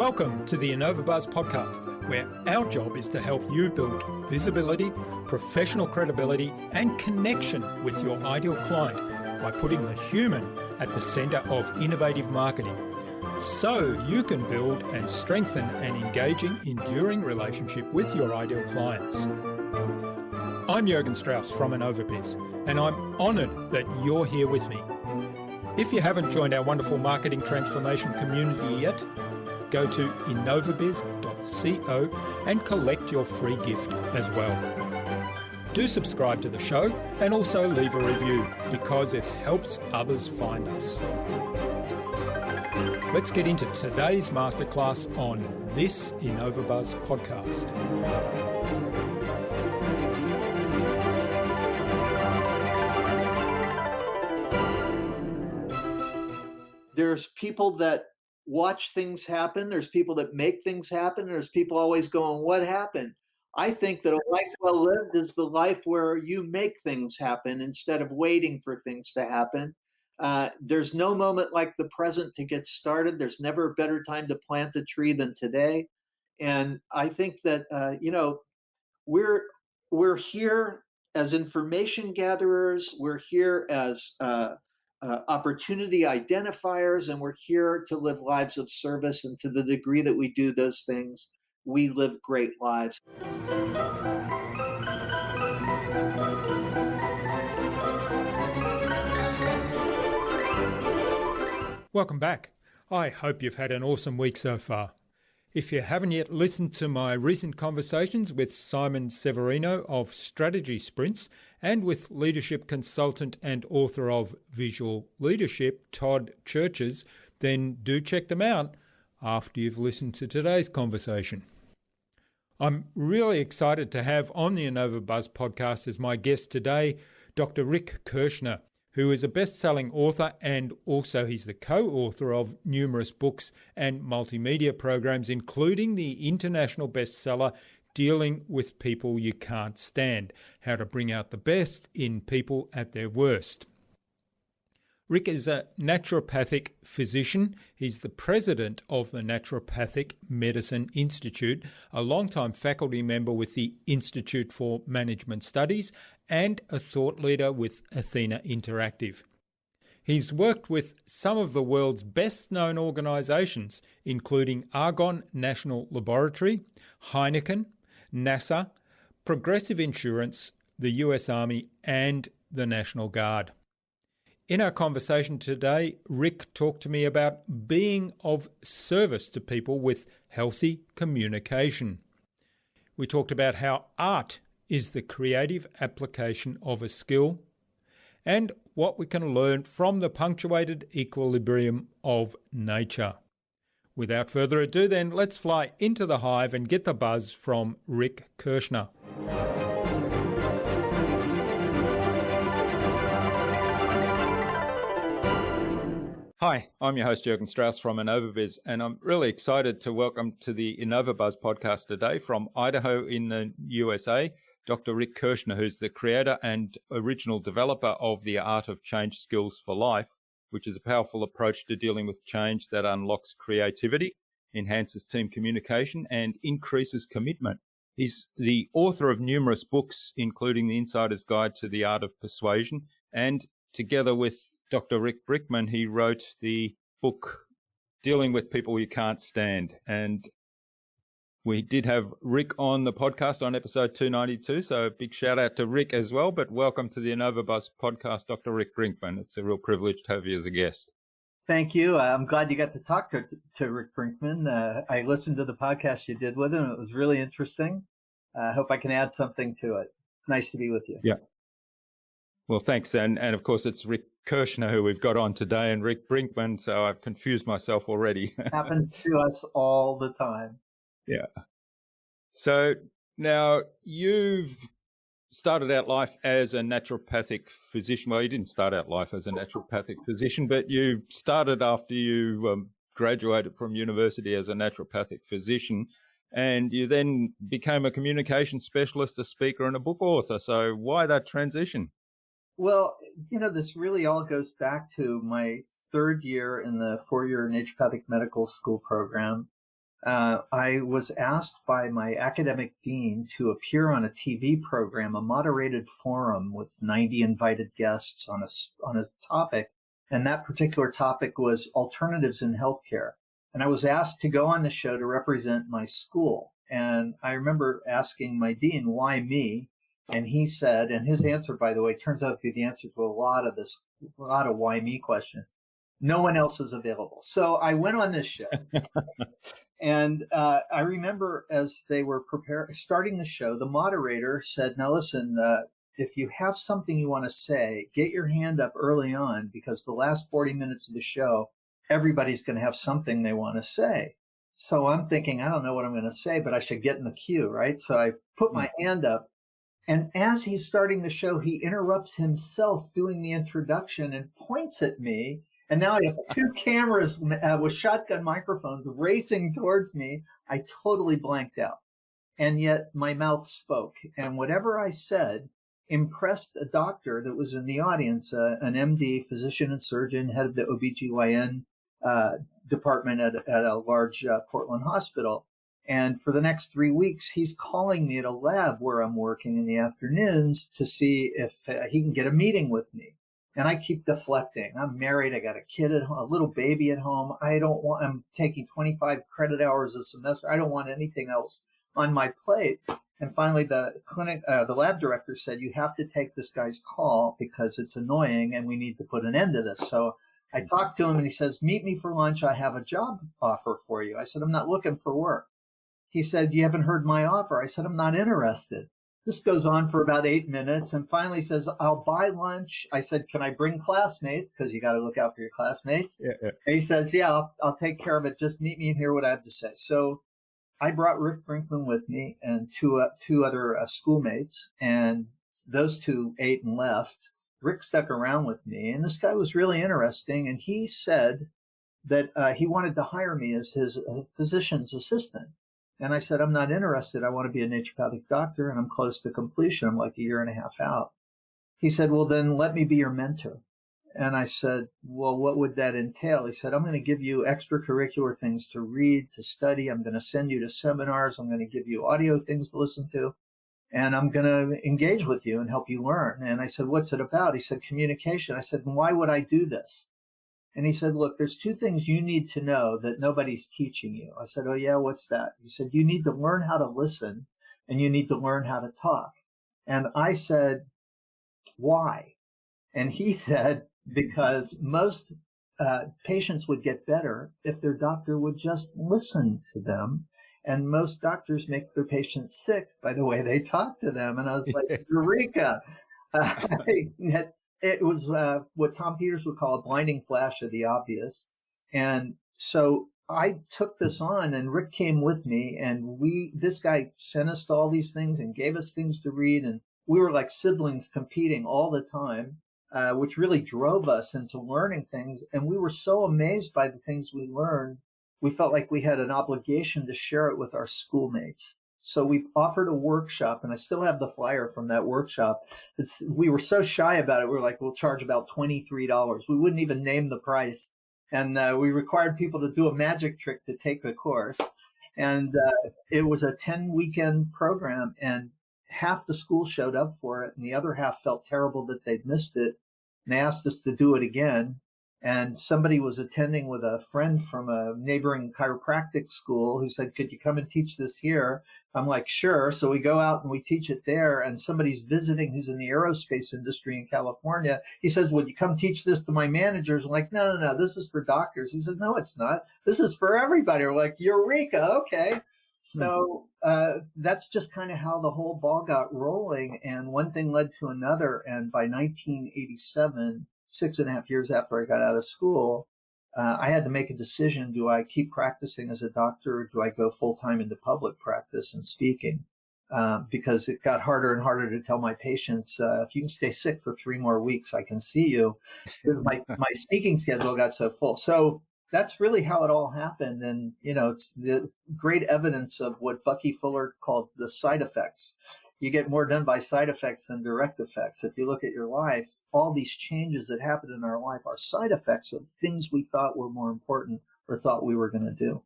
Welcome to the InnovaBuzz podcast, where our job is to help you build visibility, professional credibility, and connection with your ideal client by putting the human at the center of innovative marketing, so you can build and strengthen an engaging, enduring relationship with your ideal clients. I'm Jürgen Strauss from InnovaBuzz, and I'm honored that you're here with me. If you haven't joined our wonderful marketing transformation community yet, go to innovabiz.co and collect your free gift as well. Do subscribe to the show and also leave a review because it helps others find us. Let's get into today's masterclass on this InnovaBuzz podcast. There's people that watch things happen. There's people that make things happen. There's people always going, what happened? I think that a life well lived is the life where you make things happen instead of waiting for things to happen. There's no moment like the present to get started. There's never a better time to plant a tree than today. And I think that, we're here as information gatherers. We're here as opportunity identifiers, and we're here to live lives of service. And to the degree that we do those things, we live great lives. Welcome back. I hope you've had an awesome week so far. If you haven't yet listened to my recent conversations with Simon Severino of Strategy Sprints and with leadership consultant and author of Visual Leadership, Todd Churches, then do check them out after you've listened to today's conversation. I'm really excited to have on the InnovaBuzz podcast as my guest today, Dr. Rick Kirschner, who is a best-selling author and also he's the co-author of numerous books and multimedia programs, including the international bestseller, Dealing with People You Can't Stand, How to Bring Out the Best in People at Their Worst. Rick is a naturopathic physician. He's the president of the Naturopathic Medicine Institute, a longtime faculty member with the Institute for Management Studies, and a thought leader with Athena Interactive. He's worked with some of the world's best-known organisations, including Argonne National Laboratory, Heineken, NASA, Progressive Insurance, the US Army, and the National Guard. In our conversation today, Rick talked to me about being of service to people with healthy communication. We talked about how art is the creative application of a skill and what we can learn from the punctuated equilibrium of nature. Without further ado, then, let's fly into the hive and get the buzz from Rick Kirschner. Hi, I'm your host Jürgen Strauss from InnovaBuzz, and I'm really excited to welcome to the InnovaBuzz podcast today from Idaho in the USA, Dr. Rick Kirschner, who's the creator and original developer of the Art of Change Skills for Life, which is a powerful approach to dealing with change that unlocks creativity, enhances team communication, and increases commitment. He's the author of numerous books, including The Insider's Guide to the Art of Persuasion, and together with Dr. Rick Brickman, he wrote the book Dealing with People You Can't Stand. And we did have Rick on the podcast on episode 292, so a big shout out to Rick as well. But welcome to the InnovaBuzz podcast, Dr. Rick Brinkman. It's a real privilege to have you as a guest. Thank you. I'm glad you got to talk to Rick Brinkman. I listened to the podcast you did with him. It was really interesting. I hope I can add something to it. Nice to be with you. Yeah. Well, thanks. And of course, it's Rick Kirschner who we've got on today and Rick Brinkman, so I've confused myself already. Happens to us all the time. Yeah. So now you've started out life as a naturopathic physician. Well, you didn't start out life as a naturopathic physician, but you started after you graduated from university as a naturopathic physician, and you then became a communication specialist, a speaker, and a book author. So why that transition? Well, this really all goes back to my third year in the four-year naturopathic medical school program. I was asked by my academic dean to appear on a TV program, a moderated forum with 90 invited guests on a topic. And that particular topic was alternatives in healthcare. And I was asked to go on the show to represent my school. And I remember asking my dean, why me? And he said, and his answer, by the way, turns out to be the answer to a lot of why me questions. No one else is available. So I went on this show. And I remember as they were starting the show, the moderator said, now listen, if you have something you want to say, get your hand up early on, because the last 40 minutes of the show, everybody's going to have something they want to say. So I'm thinking, I don't know what I'm going to say, but I should get in the queue, right? So I put my hand up. And as he's starting the show, he interrupts himself doing the introduction and points at me. And now I have two cameras with shotgun microphones racing towards me. I totally blanked out. And yet my mouth spoke. And whatever I said impressed a doctor that was in the audience, an MD, physician and surgeon, head of the OBGYN department at a large Portland hospital. And for the next 3 weeks, he's calling me at a lab where I'm working in the afternoons to see if he can get a meeting with me. And I keep deflecting. I'm married. I got a kid at home, a little baby at home. I'm taking 25 credit hours a semester. I don't want anything else on my plate. And finally, the lab director said, you have to take this guy's call because it's annoying and we need to put an end to this. So I talked to him and he says, meet me for lunch. I have a job offer for you. I said, I'm not looking for work. He said, you haven't heard my offer. I said, I'm not interested. This goes on for about 8 minutes and finally says, I'll buy lunch. I said, can I bring classmates? Because you got to look out for your classmates. Yeah. And he says, yeah, I'll take care of it. Just meet me and hear what I have to say. So I brought Rick Brinkman with me and two other schoolmates, and those two ate and left. Rick stuck around with me, and this guy was really interesting. And he said that he wanted to hire me as his physician's assistant. And I said, I'm not interested. I want to be a naturopathic doctor, and I'm close to completion. I'm like a year and a half out. He said, well, then let me be your mentor. And I said, well, what would that entail? He said, I'm going to give you extracurricular things to read, to study. I'm going to send you to seminars. I'm going to give you audio things to listen to. And I'm going to engage with you and help you learn. And I said, what's it about? He said, communication. I said, why would I do this? And he said, look, there's two things you need to know that nobody's teaching you. I said, oh, yeah, what's that? He said, you need to learn how to listen and you need to learn how to talk. And I said, why? And he said, because most patients would get better if their doctor would just listen to them. And most doctors make their patients sick by the way they talk to them. And I was like, Eureka! It was what Tom Peters would call a blinding flash of the obvious. And so I took this on, and Rick came with me, and this guy sent us to all these things and gave us things to read. And we were like siblings competing all the time, which really drove us into learning things. And we were so amazed by the things we learned. We felt like we had an obligation to share it with our schoolmates. So we offered a workshop, and I still have the flyer from that workshop. We were so shy about it. We were like, we'll charge about $23. We wouldn't even name the price. And we required people to do a magic trick to take the course. And it was a 10-weekend program, and half the school showed up for it, and the other half felt terrible that they'd missed it. And they asked us to do it again. And somebody was attending with a friend from a neighboring chiropractic school who said, could you come and teach this here? I'm like, sure. So we go out and we teach it there. And somebody's visiting who's in the aerospace industry in California. He says, would you come teach this to my managers? I'm like, no, this is for doctors. He said, no, it's not. This is for everybody. We're like, Eureka, okay. So that's just kind of how the whole ball got rolling. And one thing led to another. And by 1987, 6.5 years after I got out of school, I had to make a decision. Do I keep practicing as a doctor, or do I go full-time into public practice and speaking? Because it got harder and harder to tell my patients, if you can stay sick for 3 more weeks, I can see you. My speaking schedule got so full. So that's really how it all happened. And, it's the great evidence of what Bucky Fuller called the side effects. You get more done by side effects than direct effects. If you look at your life, all these changes that happen in our life are side effects of things we thought were more important or thought we were going to do.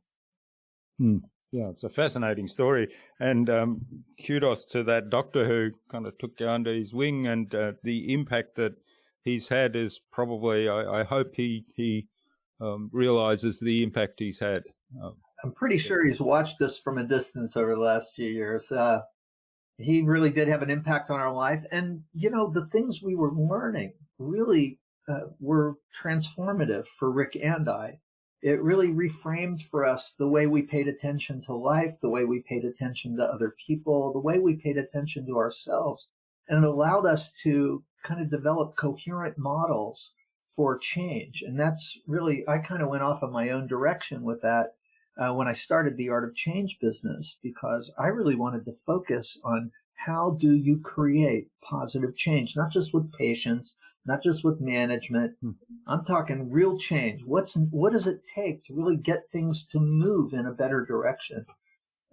Yeah, it's a fascinating story, and kudos to that doctor who kind of took you under his wing, and the impact that he's had is probably, I hope he realizes the impact he's had. I'm pretty sure he's watched us from a distance over the last few years. He really did have an impact on our life. And, the things we were learning really were transformative for Rick and I. It really reframed for us the way we paid attention to life, the way we paid attention to other people, the way we paid attention to ourselves. And it allowed us to kind of develop coherent models for change. And that's really, I kind of went off on my own direction with that when I started the Art of Change business, because I really wanted to focus on how do you create positive change, not just with patients, not just with management. I'm talking real change. What does it take to really get things to move in a better direction?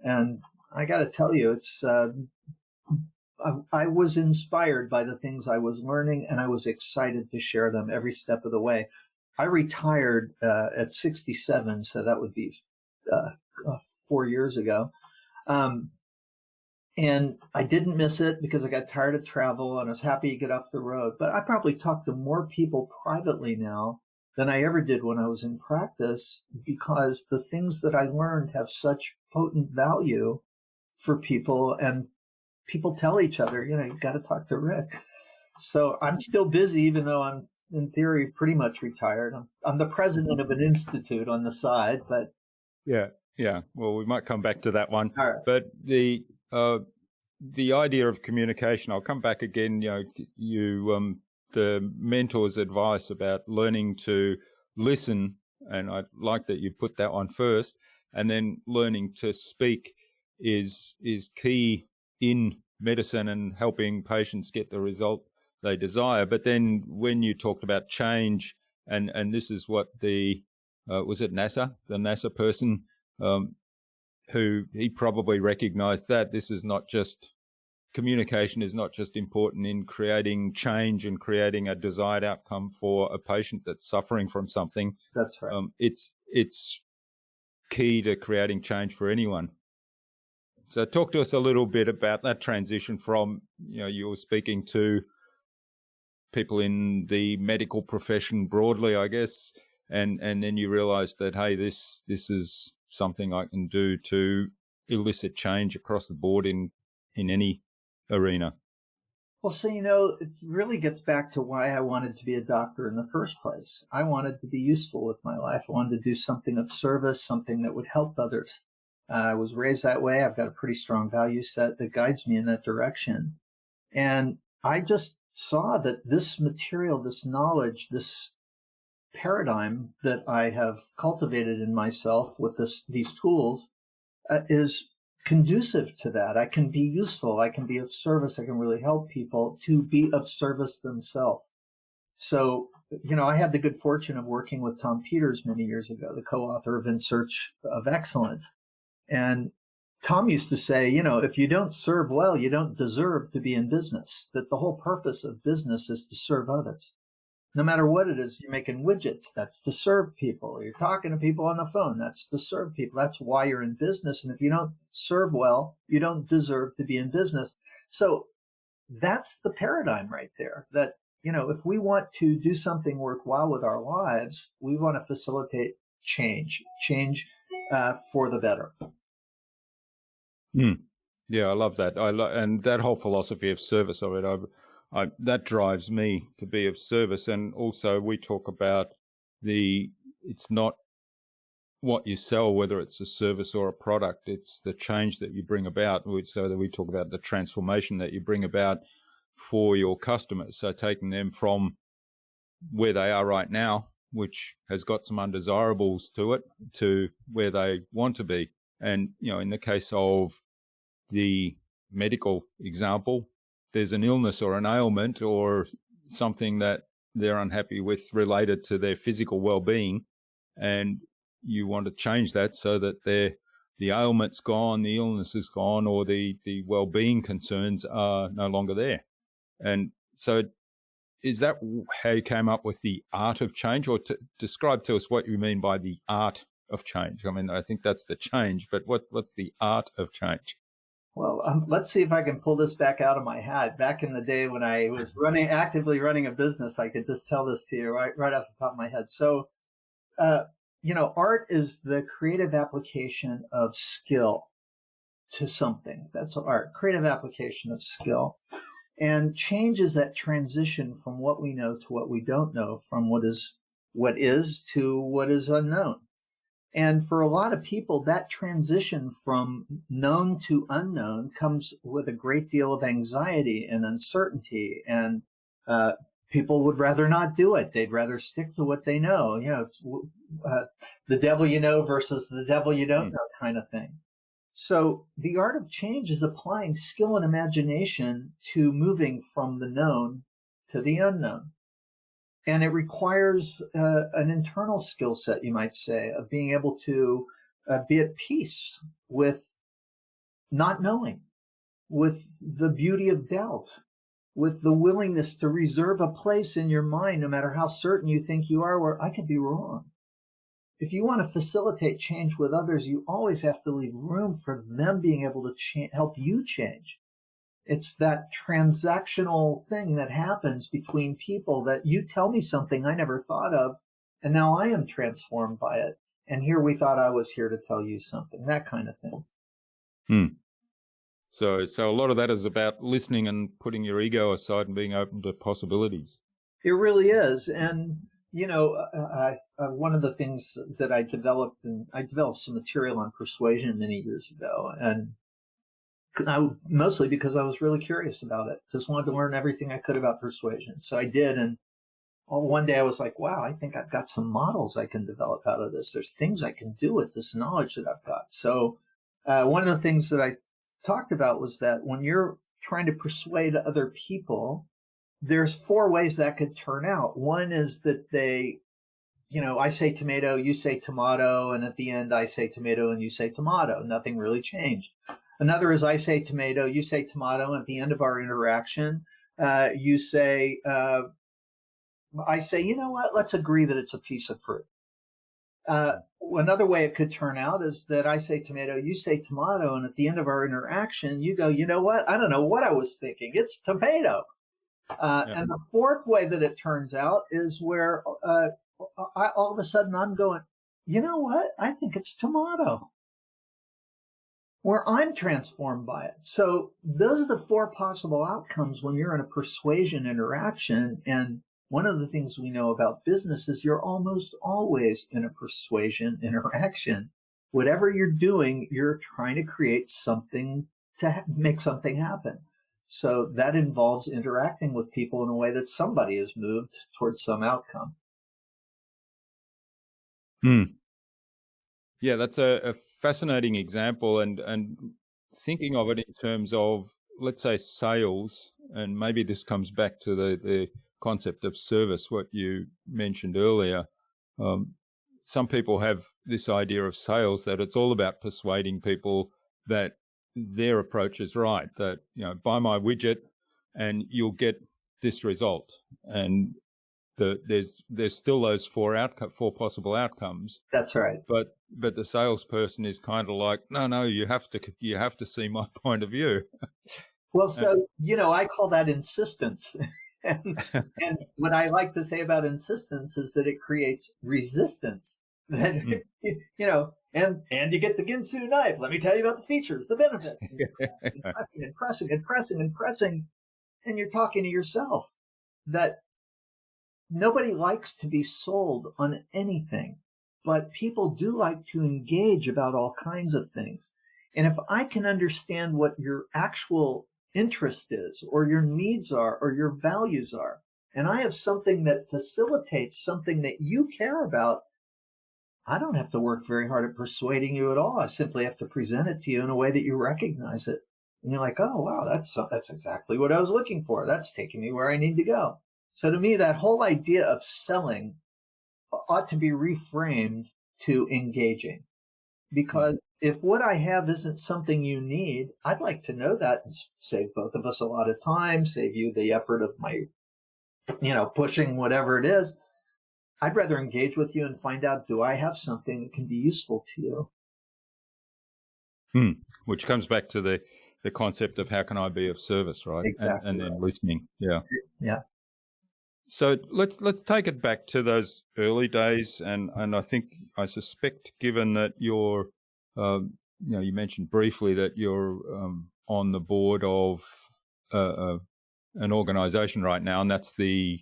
And I got to tell you, it's I was inspired by the things I was learning, and I was excited to share them every step of the way. I retired at 67, so that would be 4 years ago. And I didn't miss it because I got tired of travel and I was happy to get off the road. But I probably talk to more people privately now than I ever did when I was in practice, because the things that I learned have such potent value for people, and people tell each other, you got to talk to Rick. So I'm still busy, even though I'm in theory pretty much retired. I'm the president of an institute on the side, but yeah. Well, we might come back to that one. All right. But the idea of communication, I'll come back again. The mentor's advice about learning to listen, and I like that you put that one first, and then learning to speak is key in medicine and helping patients get the result they desire. But then when you talked about change, and this is what was it NASA, the NASA person, who he probably recognized that this is not just, communication is not just important in creating change and creating a desired outcome for a patient that's suffering from something. That's right. It's key to creating change for anyone. So talk to us a little bit about that transition from, you were speaking to people in the medical profession broadly, I guess, and then you realized that, hey, this is something I can do to elicit change across the board in any arena. Well, so, it really gets back to why I wanted to be a doctor in the first place. I wanted to be useful with my life. I wanted to do something of service, something that would help others. I was raised that way. I've got a pretty strong value set that guides me in that direction. And I just saw that this material, this knowledge, this paradigm that I have cultivated in myself with these tools is conducive to that. I can be useful. I can be of service. I can really help people to be of service themselves. So, I had the good fortune of working with Tom Peters many years ago, the co-author of In Search of Excellence. And Tom used to say, if you don't serve well, you don't deserve to be in business, that the whole purpose of business is to serve others. No matter what it is, you're making widgets, that's to serve people. You're talking to people on the phone, that's to serve people. That's why you're in business. And if you don't serve well, you don't deserve to be in business. So that's the paradigm right there, that, if we want to do something worthwhile with our lives, we want to facilitate change for the better. Yeah, I love that. And that whole philosophy of service of it, that drives me to be of service. And also we talk about it's not what you sell, whether it's a service or a product, it's the change that you bring about. So that we talk about the transformation that you bring about for your customers. So taking them from where they are right now, which has got some undesirables to it, to where they want to be. And, in the case of the medical example, there's an illness or an ailment or something that they're unhappy with related to their physical well-being, and you want to change that so that the ailment's gone, the illness is gone, or the well-being concerns are no longer there. And so is that how you came up with the art of change, or describe to us what you mean by the art of change? I mean, I think that's the change, but what's the art of change? Well, let's see if I can pull this back out of my hat. Back in the day when I was actively running a business, I could just tell this to you right off the top of my head. So, art is the creative application of skill to something. That's art, creative application of skill. And change is that transition from what we know to what we don't know, from what is to what is unknown. And for a lot of people, that transition from known to unknown comes with a great deal of anxiety and uncertainty. And people would rather not do it. They'd rather stick to what they know. It's the devil you know versus the devil you don't know kind of thing. So the art of change is applying skill and imagination to moving from the known to the unknown. And it requires an internal skill set, you might say, of being able to be at peace with not knowing, with the beauty of doubt, with the willingness to reserve a place in your mind, no matter how certain you think you are, where I could be wrong. If you want to facilitate change with others, you always have to leave room for them being able to help you change. It's that transactional thing that happens between people that you tell me something I never thought of, and now I am transformed by it. And here we thought I was here to tell you something, that kind of thing. So a lot of that is about listening and putting your ego aside and being open to possibilities. It really is. And one of the things that I developed some material on persuasion many years ago, and mostly because I was really curious about it. Just wanted to learn everything I could about persuasion. So I did. And one day I was like, wow, I think I've got some models I can develop out of this. There's things I can do with this knowledge that I've got. So one of the things that I talked about was that when you're trying to persuade other people, there's 4 ways that could turn out. One is that I say tomato, you say tomato, and at the end I say tomato and you say tomato. Nothing really changed. Another is I say tomato, you say tomato, and at the end of our interaction, you say, I say, you know what, let's agree that it's a piece of fruit. Another way it could turn out is that I say tomato, you say tomato, and at the end of our interaction, you go, you know what, I don't know what I was thinking, it's tomato. And the 4th way that it turns out is where all of a sudden I'm going, you know what, I think it's tomato. Where I'm transformed by it. So those are the 4 possible outcomes when you're in a persuasion interaction. And one of the things we know about business is you're almost always in a persuasion interaction. Whatever you're doing, you're trying to create something to make something happen. So that involves interacting with people in a way that somebody is moved towards some outcome. Yeah, that's a fascinating example, and thinking of it in terms of, let's say, sales, and maybe this comes back to the concept of service, what you mentioned earlier. Some people have this idea of sales that it's all about persuading people that their approach is right, that, buy my widget and you'll get this result. And there's still those 4 possible outcomes. That's right. But the salesperson is kind of like, no, you have to see my point of view. Well, so I call that insistence. and what I like to say about insistence is that it creates resistance. That and you get the Ginsu knife. Let me tell you about the features, the benefit. And pressing, and you're talking to yourself. That nobody likes to be sold on anything, but people do like to engage about all kinds of things. And if I can understand what your actual interest is, or your needs are, or your values are, and I have something that facilitates something that you care about, I don't have to work very hard at persuading you at all. I simply have to present it to you in a way that you recognize it. And you're like, oh, wow, that's exactly what I was looking for. That's taking me where I need to go. So to me, that whole idea of selling ought to be reframed to engaging. Because if what I have isn't something you need, I'd like to know that and save both of us a lot of time, save you the effort of my, pushing whatever it is. I'd rather engage with you and find out, do I have something that can be useful to you? Which comes back to the concept of how can I be of service, right? Exactly And then right. listening. Yeah. Yeah. So let's take it back to those early days, and I suspect, given that you're, you mentioned briefly that you're on the board of an organisation right now, and that's the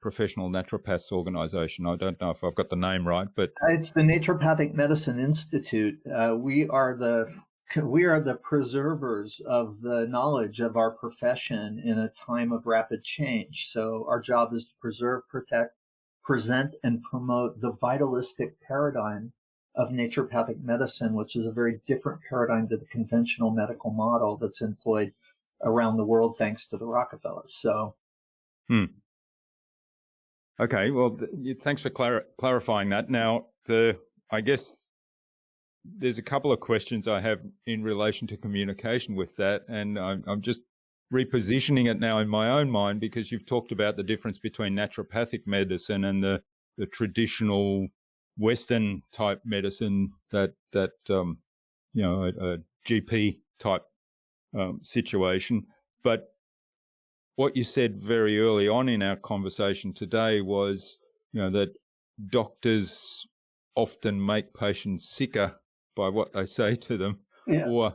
Professional Naturopaths Organisation. I don't know if I've got the name right, but It's the Naturopathic Medicine Institute. We are the preservers of the knowledge of our profession in a time of rapid change. So our job is to preserve, protect, present, and promote the vitalistic paradigm of naturopathic medicine, which is a very different paradigm to the conventional medical model that's employed around the world thanks to the Rockefellers. So okay, well, thanks for clarifying that. Now, I guess there's a couple of questions I have in relation to communication with that, and I'm just repositioning it now in my own mind, because you've talked about the difference between naturopathic medicine and the traditional Western type medicine that a GP type situation. But what you said very early on in our conversation today was, that doctors often make patients sicker by what they say to them, yeah. or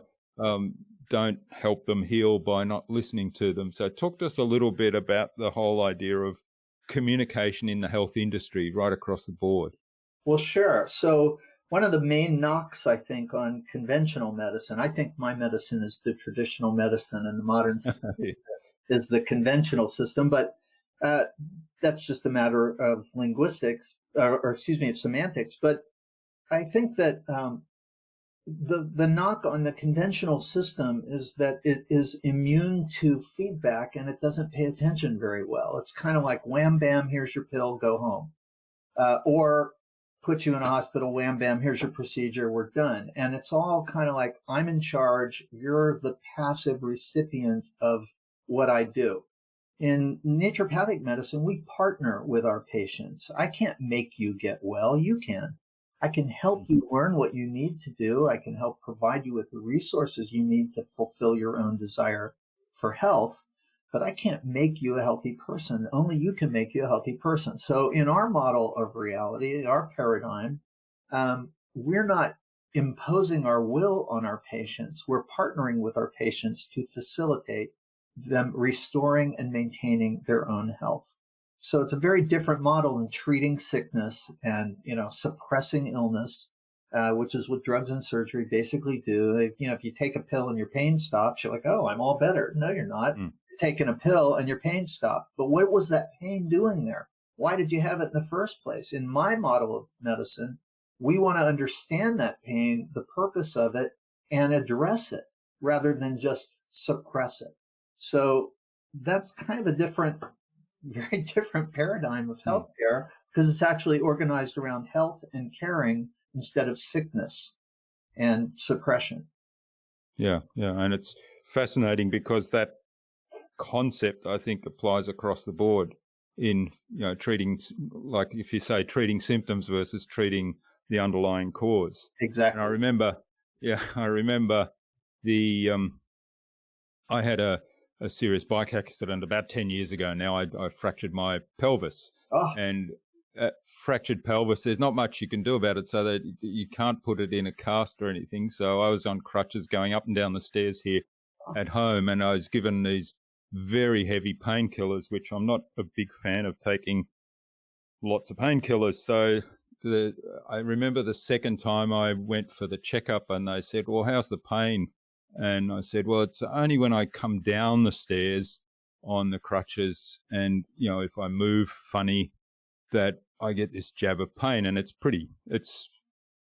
don't help them heal by not listening to them. So talk to us a little bit about the whole idea of communication in the health industry right across the board. Well, sure. So one of the main knocks, I think, on conventional medicine, I think my medicine is the traditional medicine and the modern is the conventional system, but that's just a matter of linguistics, or excuse me, of semantics. But I think that the knock on the conventional system is that it is immune to feedback and it doesn't pay attention very well. It's kind of like wham bam, here's your pill, go home, or put you in a hospital, wham bam, here's your procedure, we're done. And it's all kind of like, I'm in charge, you're the passive recipient of what I do. In naturopathic medicine, we partner with our patients. I can't make you get well, you can. I can help you learn what you need to do. I can help provide you with the resources you need to fulfill your own desire for health, but I can't make you a healthy person. Only you can make you a healthy person. So in our model of reality, our paradigm, we're not imposing our will on our patients. We're partnering with our patients to facilitate them restoring and maintaining their own health. So it's a very different model in treating sickness and, suppressing illness, which is what drugs and surgery basically do. If you take a pill and your pain stops, you're like, oh, I'm all better. No, you're not. You're taking a pill and your pain stopped. But what was that pain doing there? Why did you have it in the first place? In my model of medicine, we want to understand that pain, the purpose of it, and address it rather than just suppress it. So that's kind of a very different paradigm of healthcare, because it's actually organized around health and caring instead of sickness and suppression. Yeah, and it's fascinating because that concept, I think, applies across the board in treating, like if you say treating symptoms versus treating the underlying cause. Exactly. And I remember I had a serious bike accident about 10 years ago now. I fractured my pelvis. And fractured pelvis, there's not much you can do about it, so that you can't put it in a cast or anything. So I was on crutches going up and down the stairs here at home, and I was given these very heavy painkillers, which I'm not a big fan of taking lots of painkillers. So I remember the second time I went for the checkup and they said, well, how's the pain? And I said, well, it's only when I come down the stairs on the crutches and, if I move funny, that I get this jab of pain. And it's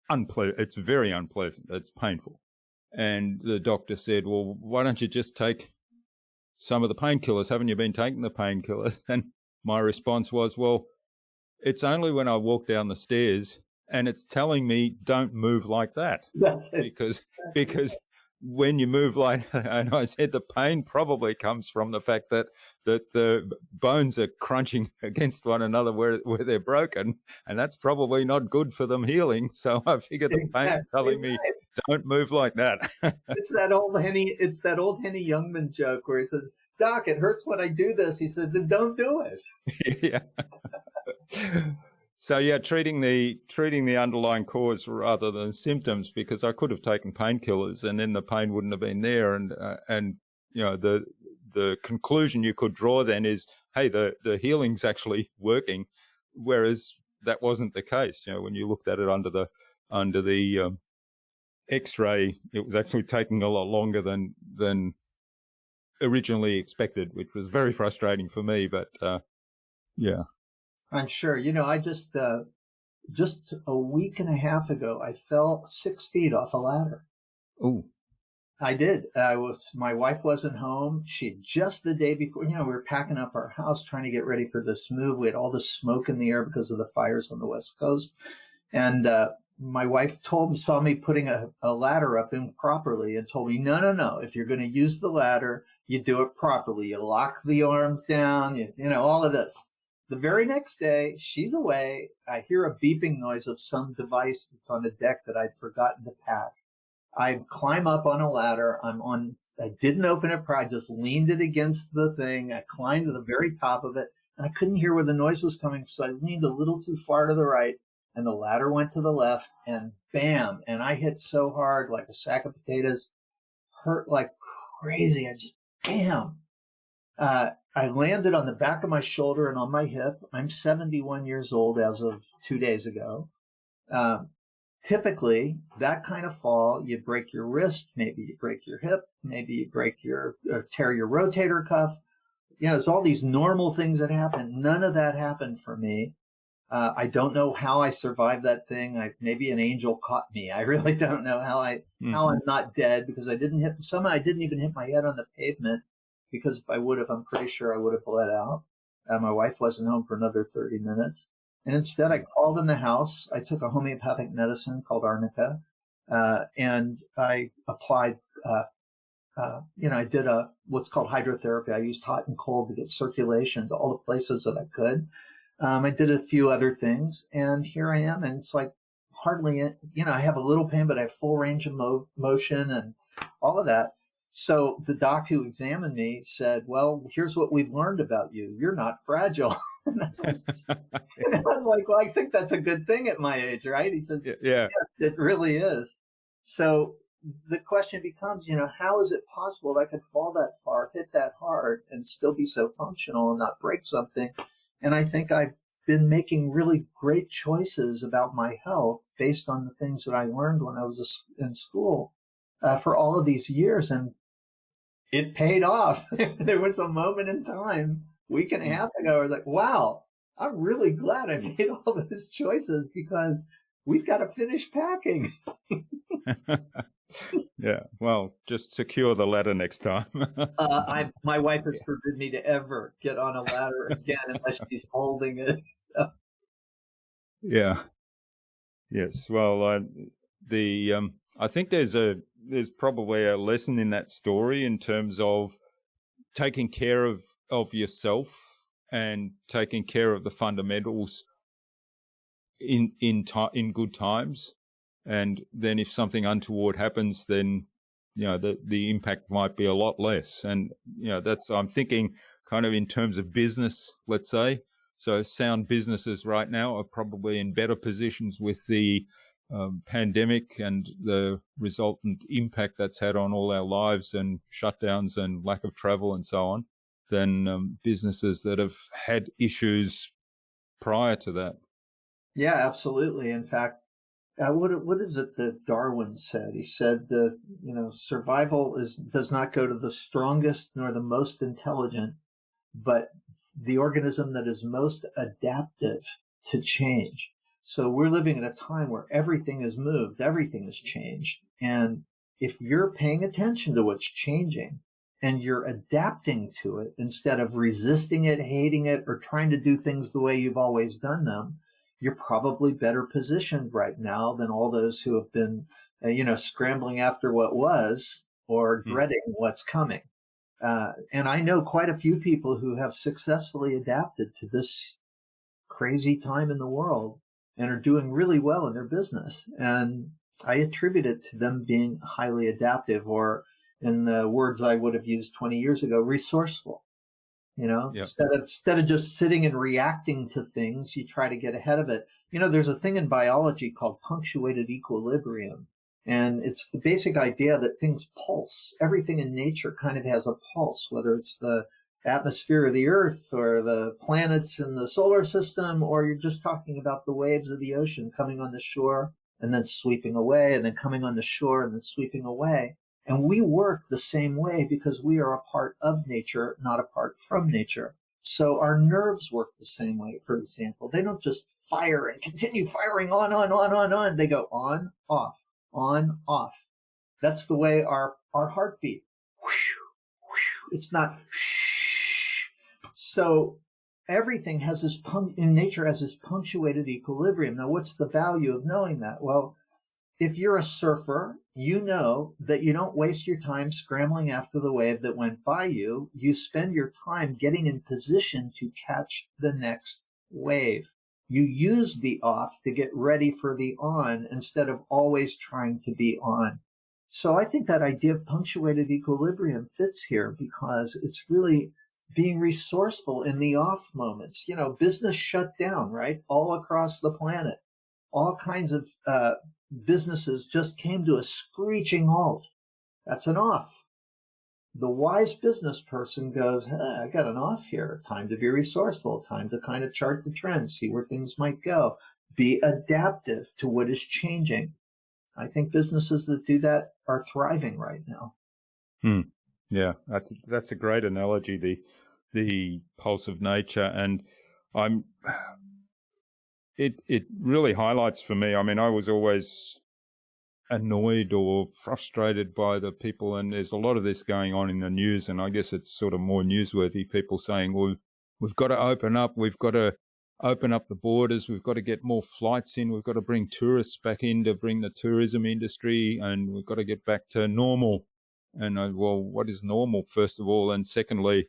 unpleasant. It's very unpleasant. It's painful. And the doctor said, well, why don't you just take some of the painkillers? Haven't you been taking the painkillers? And my response was, well, it's only when I walk down the stairs and it's telling me don't move like that. That's it. Because when you move like, and I said the pain probably comes from the fact that that the bones are crunching against one another where they're broken, and that's probably not good for them healing. So I figure the pain's Exactly telling me, right. don't move like that. It's that old Henny Youngman joke where he says, "Doc, it hurts when I do this." He says, "Then don't do it." Yeah. So yeah, treating the underlying cause rather than symptoms, because I could have taken painkillers and then the pain wouldn't have been there. And the conclusion you could draw then is, hey, the healing's actually working, whereas that wasn't the case. When you looked at it under the X-ray, it was actually taking a lot longer than originally expected, which was very frustrating for me. But yeah. I'm sure. I just a week and a half ago, I fell 6 feet off a ladder. Oh. I did. My wife wasn't home. She just the day before, we were packing up our house, trying to get ready for this move. We had all this smoke in the air because of the fires on the West Coast. And my wife saw me putting a ladder up improperly and told me, no. If you're going to use the ladder, you do it properly. You lock the arms down, all of this. The very next day, she's away. I hear a beeping noise of some device that's on the deck that I'd forgotten to pack. I climb up on a ladder. I didn't open it. I just leaned it against the thing. I climbed to the very top of it, and I couldn't hear where the noise was coming. So I leaned a little too far to the right, and the ladder went to the left, and bam. And I hit so hard, like a sack of potatoes, hurt like crazy. I just, bam. I landed on the back of my shoulder and on my hip. I'm 71 years old as of 2 days ago. Typically, that kind of fall, you break your wrist, maybe you break your hip, maybe you tear your rotator cuff. There's all these normal things that happen. None of that happened for me. I don't know how I survived that thing. Maybe an angel caught me. I really don't know how I'm not dead, because I didn't even hit my head on the pavement, because if I would have, I'm pretty sure I would have bled out. My wife wasn't home for another 30 minutes. And instead, I called in the house. I took a homeopathic medicine called Arnica, and I applied, I did what's called hydrotherapy. I used hot and cold to get circulation to all the places that I could. I did a few other things, and here I am. And it's like hardly, I have a little pain, but I have full range of motion and all of that. So the doc who examined me said, "Well, here's what we've learned about you. You're not fragile." And I was like, "Well, I think that's a good thing at my age, right?" He says, Yeah, it really is. So the question becomes, how is it possible that I could fall that far, hit that hard, and still be so functional and not break something? And I think I've been making really great choices about my health based on the things that I learned when I was in school for all of these years. And it paid off. There was a moment in time, week and a half ago, I was like, wow, I'm really glad I made all those choices, because we've got to finish packing. Yeah, well, just secure the ladder next time. My wife has forbidden me to ever get on a ladder again unless she's holding it. Yeah. Yes. Well, I think there's probably a lesson in that story in terms of taking care of yourself and taking care of the fundamentals in good times. And then if something untoward happens, then the impact might be a lot less. And I'm thinking kind of in terms of business, let's say. So sound businesses right now are probably in better positions with the pandemic and the resultant impact that's had on all our lives and shutdowns and lack of travel and so on, than businesses that have had issues prior to that. Yeah, absolutely. In fact, what is it that Darwin said? He said that survival does not go to the strongest nor the most intelligent, but the organism that is most adaptive to change. So we're living at a time where everything is moved, everything has changed. And if you're paying attention to what's changing and you're adapting to it instead of resisting it, hating it, or trying to do things the way you've always done them, you're probably better positioned right now than all those who have been, scrambling after what was or dreading what's coming. And I know quite a few people who have successfully adapted to this crazy time in the world and are doing really well in their business. And I attribute it to them being highly adaptive, or in the words I would have used 20 years ago, resourceful. Yeah. Instead of just sitting and reacting to things, you try to get ahead of it. There's a thing in biology called punctuated equilibrium. And it's the basic idea that things pulse. Everything in nature kind of has a pulse, whether it's the atmosphere of the earth or the planets in the solar system, or you're just talking about the waves of the ocean coming on the shore and then sweeping away, and then coming on the shore and then sweeping away. And we work the same way because we are a part of nature, not apart from nature. So our nerves work the same way, for example. They don't just fire and continue firing on. They go on, off, on, off. That's the way our heartbeat. It's not shh. So everything has this in nature has this punctuated equilibrium. Now, what's the value of knowing that? Well, if you're a surfer, you know that you don't waste your time scrambling after the wave that went by you. You spend your time getting in position to catch the next wave. You use the off to get ready for the on instead of always trying to be on. So I think that idea of punctuated equilibrium fits here because it's really being resourceful in the off moments. Business shut down, right? All across the planet. All kinds of businesses just came to a screeching halt. That's an off. The wise business person goes, I got an off here. Time to be resourceful. Time to kind of chart the trend, see where things might go. Be adaptive to what is changing. I think businesses that do that are thriving right now. Yeah, that's a great analogy. The pulse of nature, and it really highlights for me. I mean, I was always annoyed or frustrated by the people, and there's a lot of this going on in the news, and I guess it's sort of more newsworthy. People saying, well, we've got to open up the borders, we've got to get more flights in, we've got to bring tourists back in to bring the tourism industry, and we've got to get back to normal. And well, what is normal, first of all? And secondly,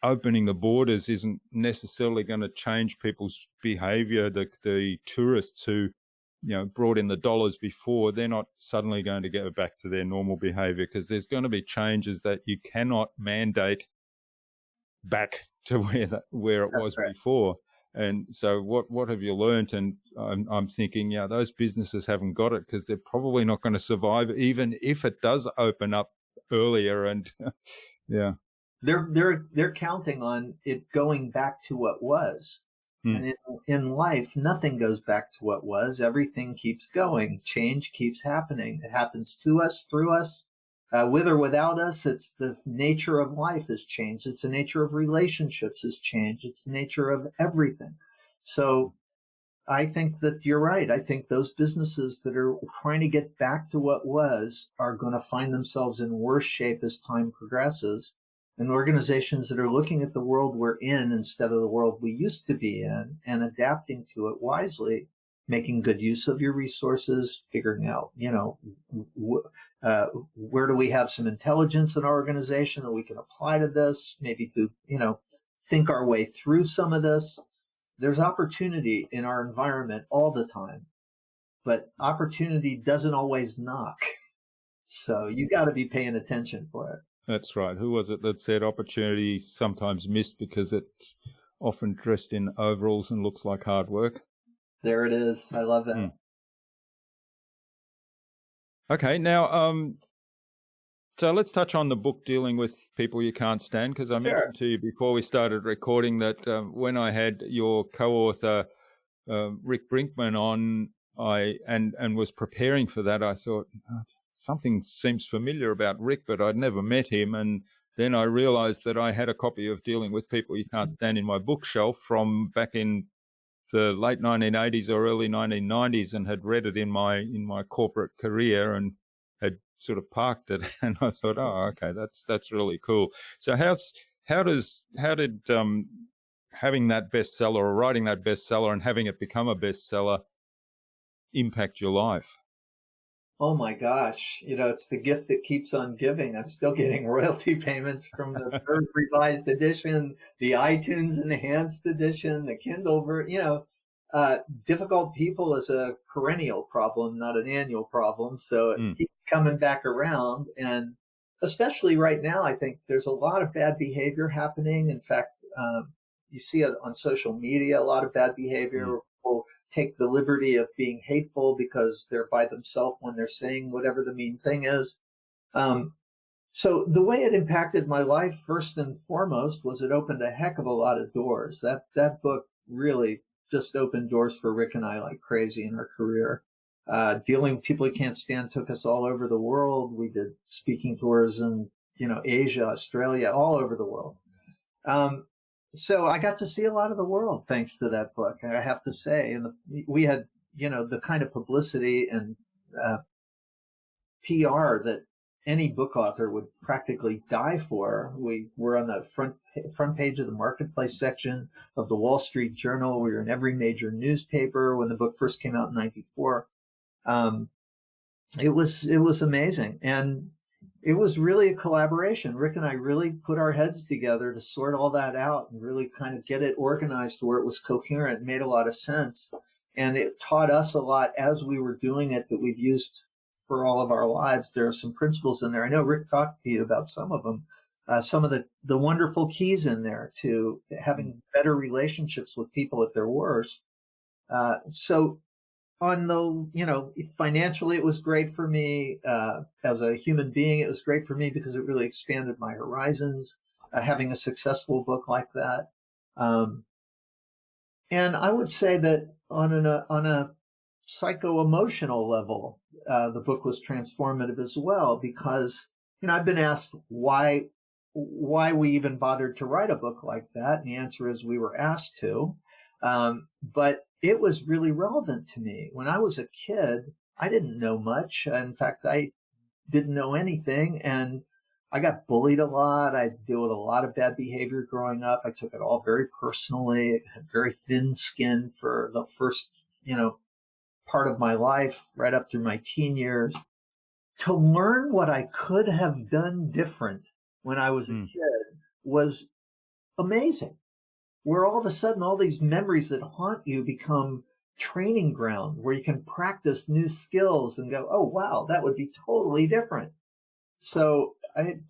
opening the borders isn't necessarily going to change people's behavior. The tourists who brought in the dollars before, they're not suddenly going to go back to their normal behavior, because there's going to be changes that you cannot mandate back to where it was before. And so what have you learned? And I'm thinking, those businesses haven't got it, because they're probably not going to survive even if it does open up earlier. And they're counting on it going back to what was. And in life, nothing goes back to what was. Everything keeps going. Change keeps happening. It happens to us, through us, with or without us. It's the nature of life has changed. It's the nature of relationships has changed. It's the nature of everything. So I think that you're right. I think those businesses that are trying to get back to what was are going to find themselves in worse shape as time progresses. And organizations that are looking at the world we're in instead of the world we used to be in and adapting to it wisely, making good use of your resources, figuring out, where do we have some intelligence in our organization that we can apply to this, maybe to, think our way through some of this. There's opportunity in our environment all the time, but opportunity doesn't always knock. So you got to be paying attention for it. That's right. Who was it that said opportunity sometimes missed because it's often dressed in overalls and looks like hard work? There it is. I love that. Okay, now, so let's touch on the book dealing with people you can't stand, because I mentioned to you before we started recording that when I had your co-author, Rick Brinkman, on, and was preparing for that, I thought, something seems familiar about Rick, but I'd never met him. And then I realized that I had a copy of Dealing with People You Can't Stand in my bookshelf from back in the late 1980s or early 1990s, and had read it in my corporate career and had sort of parked it. And I thought, oh, okay, that's really cool. So how did having that bestseller, or writing that bestseller and having it become a bestseller, impact your life? Oh my gosh, it's the gift that keeps on giving. I'm still getting royalty payments from the third revised edition, the iTunes enhanced edition, the Kindle difficult people is a perennial problem, not an annual problem. So it Mm, keeps coming back around. And especially right now, I think there's a lot of bad behavior happening. In fact, you see it on social media, a lot of bad mm, behavior. People take the liberty of being hateful because they're by themselves when they're saying whatever the mean thing is. Um, so the way it impacted my life, first and foremost, was it opened a heck of a lot of doors. That book really just opened doors for Rick and I like crazy in our career. Dealing with people we can't stand took us all over the world. We did speaking tours in Asia, Australia, all over the world. Um, so I got to see a lot of the world thanks to that book, I have to say. And we had the kind of publicity and uh, PR that any book author would practically die for. We were on the front page of the marketplace section of the Wall Street Journal. We were in every major newspaper when the book first came out in '94. Um, it was amazing, and it was really a collaboration. Rick and I really put our heads together to sort all that out and really kind of get it organized to where it was coherent, made a lot of sense, and it taught us a lot as we were doing it that we've used for all of our lives. There are some principles in there. I know Rick talked to you about some of them, some of the wonderful keys in there to mm, having better relationships with people at their worst. So on the, financially, it was great for me. As a human being, it was great for me because it really expanded my horizons, having a successful book like that. Um, and I would say that on a psycho-emotional level, the book was transformative as well because, I've been asked why we even bothered to write a book like that. And the answer is we were asked to. But it was really relevant to me. When I was a kid, I didn't know much. In fact, I didn't know anything. And I got bullied a lot. I deal with a lot of bad behavior growing up. I took it all very personally. I had very thin skin for the first, part of my life, right up through my teen years. To learn what I could have done different when I was a mm. kid was amazing, where all of a sudden all these memories that haunt you become training ground where you can practice new skills and go, oh, wow, that would be totally different. So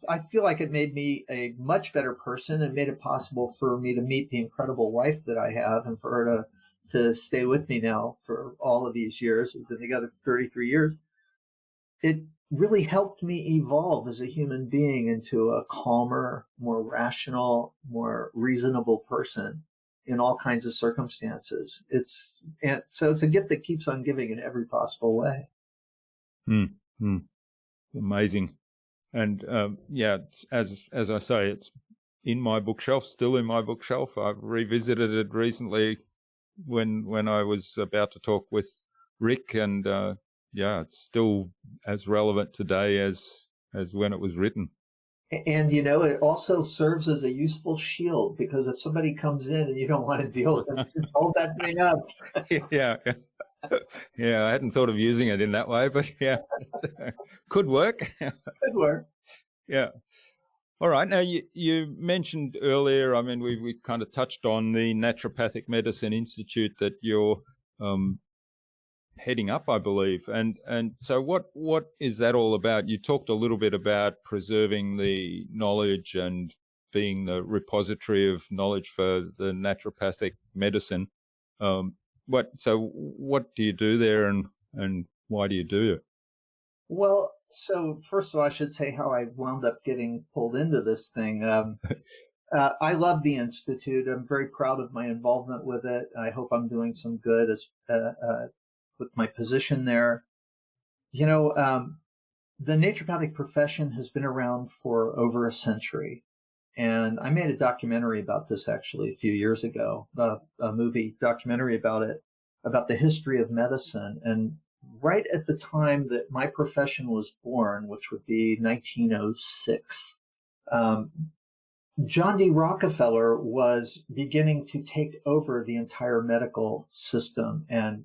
I feel like it made me a much better person and made it possible for me to meet the incredible wife that I have and for her to stay with me now for all of these years. We've been together for 33 years. It really helped me evolve as a human being into a calmer, more rational, more reasonable person in all kinds of circumstances. So it's a gift that keeps on giving in every possible way. Mm, mm. Amazing. And as I say, it's in my bookshelf, still in my bookshelf. I've revisited it recently when I was about to talk with Rick, and it's still as relevant today as when it was written. And it also serves as a useful shield because if somebody comes in and you don't want to deal with them, just hold that thing up. Yeah, yeah. I hadn't thought of using it in that way, but yeah, could work. Good work. Yeah. All right. Now, you mentioned earlier, I mean, we kind of touched on the Naturopathic Medicine Institute that you're heading up, I believe. And so what is that all about? You talked a little bit about preserving the knowledge and being the repository of knowledge for the naturopathic medicine. What do you do there, and why do you do it? Well, so first of all, I should say how I wound up getting pulled into this thing. I love the Institute. I'm very proud of my involvement with it. I hope I'm doing some good with my position there. The naturopathic profession has been around for over a century. And I made a documentary about this actually a few years ago, a movie documentary about it, about the history of medicine. And right at the time that my profession was born, which would be 1906, um, John D. Rockefeller was beginning to take over the entire medical system and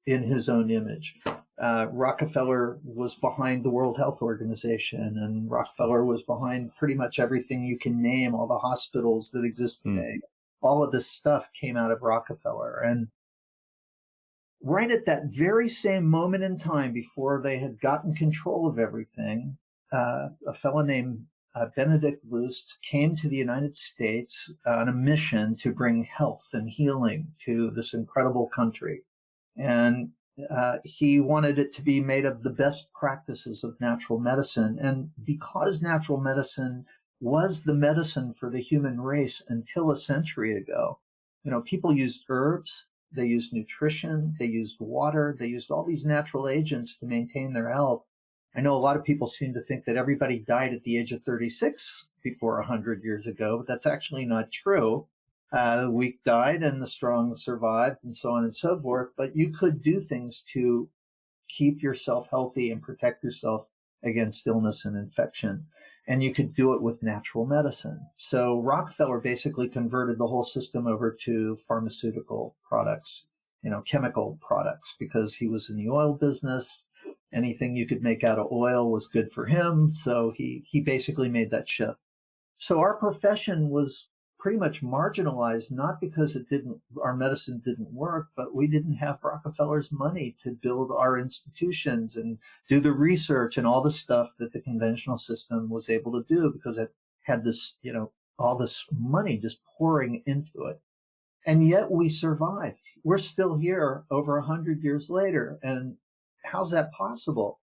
in his own image. Rockefeller was behind the World Health Organization, and Rockefeller was behind pretty much everything you can name, all the hospitals that exist today. All of this stuff came out of Rockefeller. And right at that very same moment in time, before they had gotten control of everything, a fellow named Benedict Lust came to the United States on a mission to bring health and healing to this incredible country. And he wanted it to be made of the best practices of natural medicine. And because natural medicine was the medicine for the human race until a century ago, people used herbs, they used nutrition, they used water, they used all these natural agents to maintain their health. I know a lot of people seem to think that everybody died at the age of 36 before 100 years ago, but that's actually not true. The weak died and the strong survived, and so on and so forth. But you could do things to keep yourself healthy and protect yourself against illness and infection. And you could do it with natural medicine. So Rockefeller basically converted the whole system over to pharmaceutical products, chemical products, because he was in the oil business. Anything you could make out of oil was good for him. So he basically made that shift. So our profession was pretty much marginalized, not because our medicine didn't work, but we didn't have Rockefeller's money to build our institutions and do the research and all the stuff that the conventional system was able to do, because it had this, all this money just pouring into it. And yet we survived. We're still here over 100 years later. And how's that possible?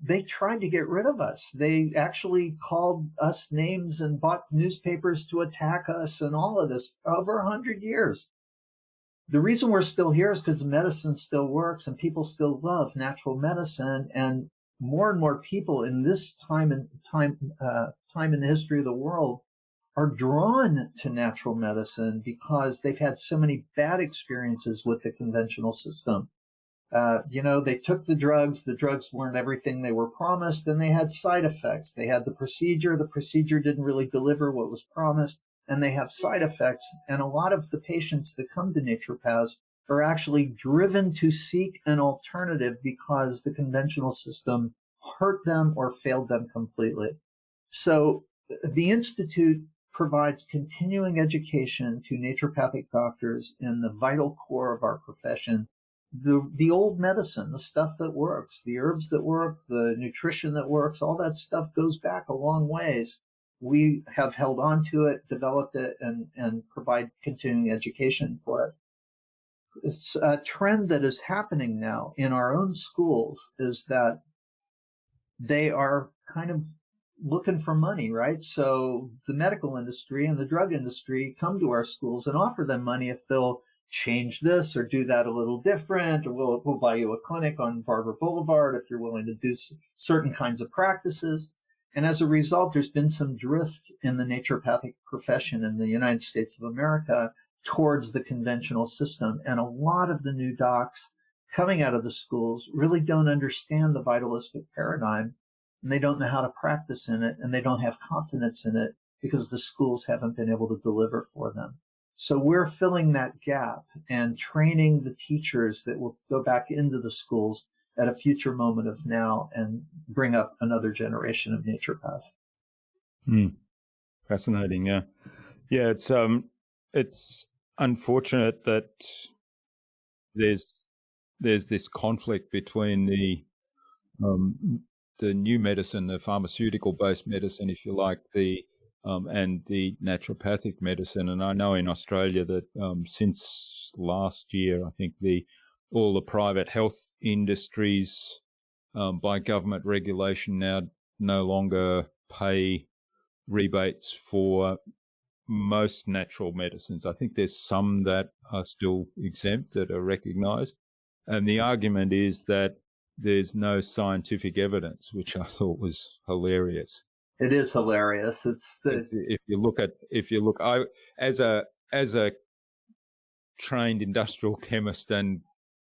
They tried to get rid of us. They actually called us names and bought newspapers to attack us and all of this over 100 years. The reason we're still here is because the medicine still works and people still love natural medicine. And more people in this time in the history of the world are drawn to natural medicine because they've had so many bad experiences with the conventional system. They took the drugs weren't everything they were promised, and they had side effects. They had the procedure didn't really deliver what was promised, and they have side effects. And a lot of the patients that come to naturopaths are actually driven to seek an alternative because the conventional system hurt them or failed them completely. So the Institute provides continuing education to naturopathic doctors in the vital core of our profession. The old medicine, the stuff that works, the herbs that work, the nutrition that works, all that stuff goes back a long ways. We have held on to it, developed it, and provide continuing education for it. It's a trend that is happening now in our own schools is that they are kind of looking for money, right? So the medical industry and the drug industry come to our schools and offer them money if they'll change this or do that a little different, or we'll buy you a clinic on Barber Boulevard if you're willing to do certain kinds of practices. And as a result, there's been some drift in the naturopathic profession in the United States of America towards the conventional system. And a lot of the new docs coming out of the schools really don't understand the vitalistic paradigm, and they don't know how to practice in it, and they don't have confidence in it because the schools haven't been able to deliver for them. So we're filling that gap and training the teachers that will go back into the schools at a future moment of now and bring up another generation of naturopaths. Fascinating, yeah. Yeah, it's unfortunate that there's this conflict between the new medicine, the pharmaceutical-based medicine, if you like, and the naturopathic medicine. And I know in Australia that since last year, I think all the private health industries by government regulation now no longer pay rebates for most natural medicines. I think there's some that are still exempt, that are recognised. And the argument is that there's no scientific evidence, which I thought was hilarious. It is hilarious. If you look, I as a trained industrial chemist and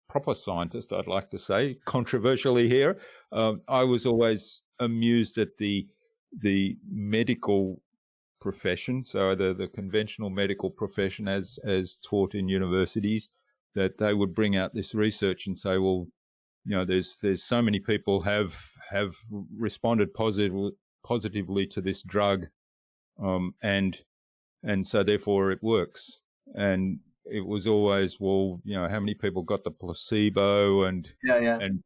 proper scientist, I'd like to say, controversially here, I was always amused at the medical profession, so the conventional medical profession as taught in universities, that they would bring out this research and say, well, there's so many people have responded positively to this drug, and so therefore it works. And it was always, well, how many people got the placebo, and Yeah. and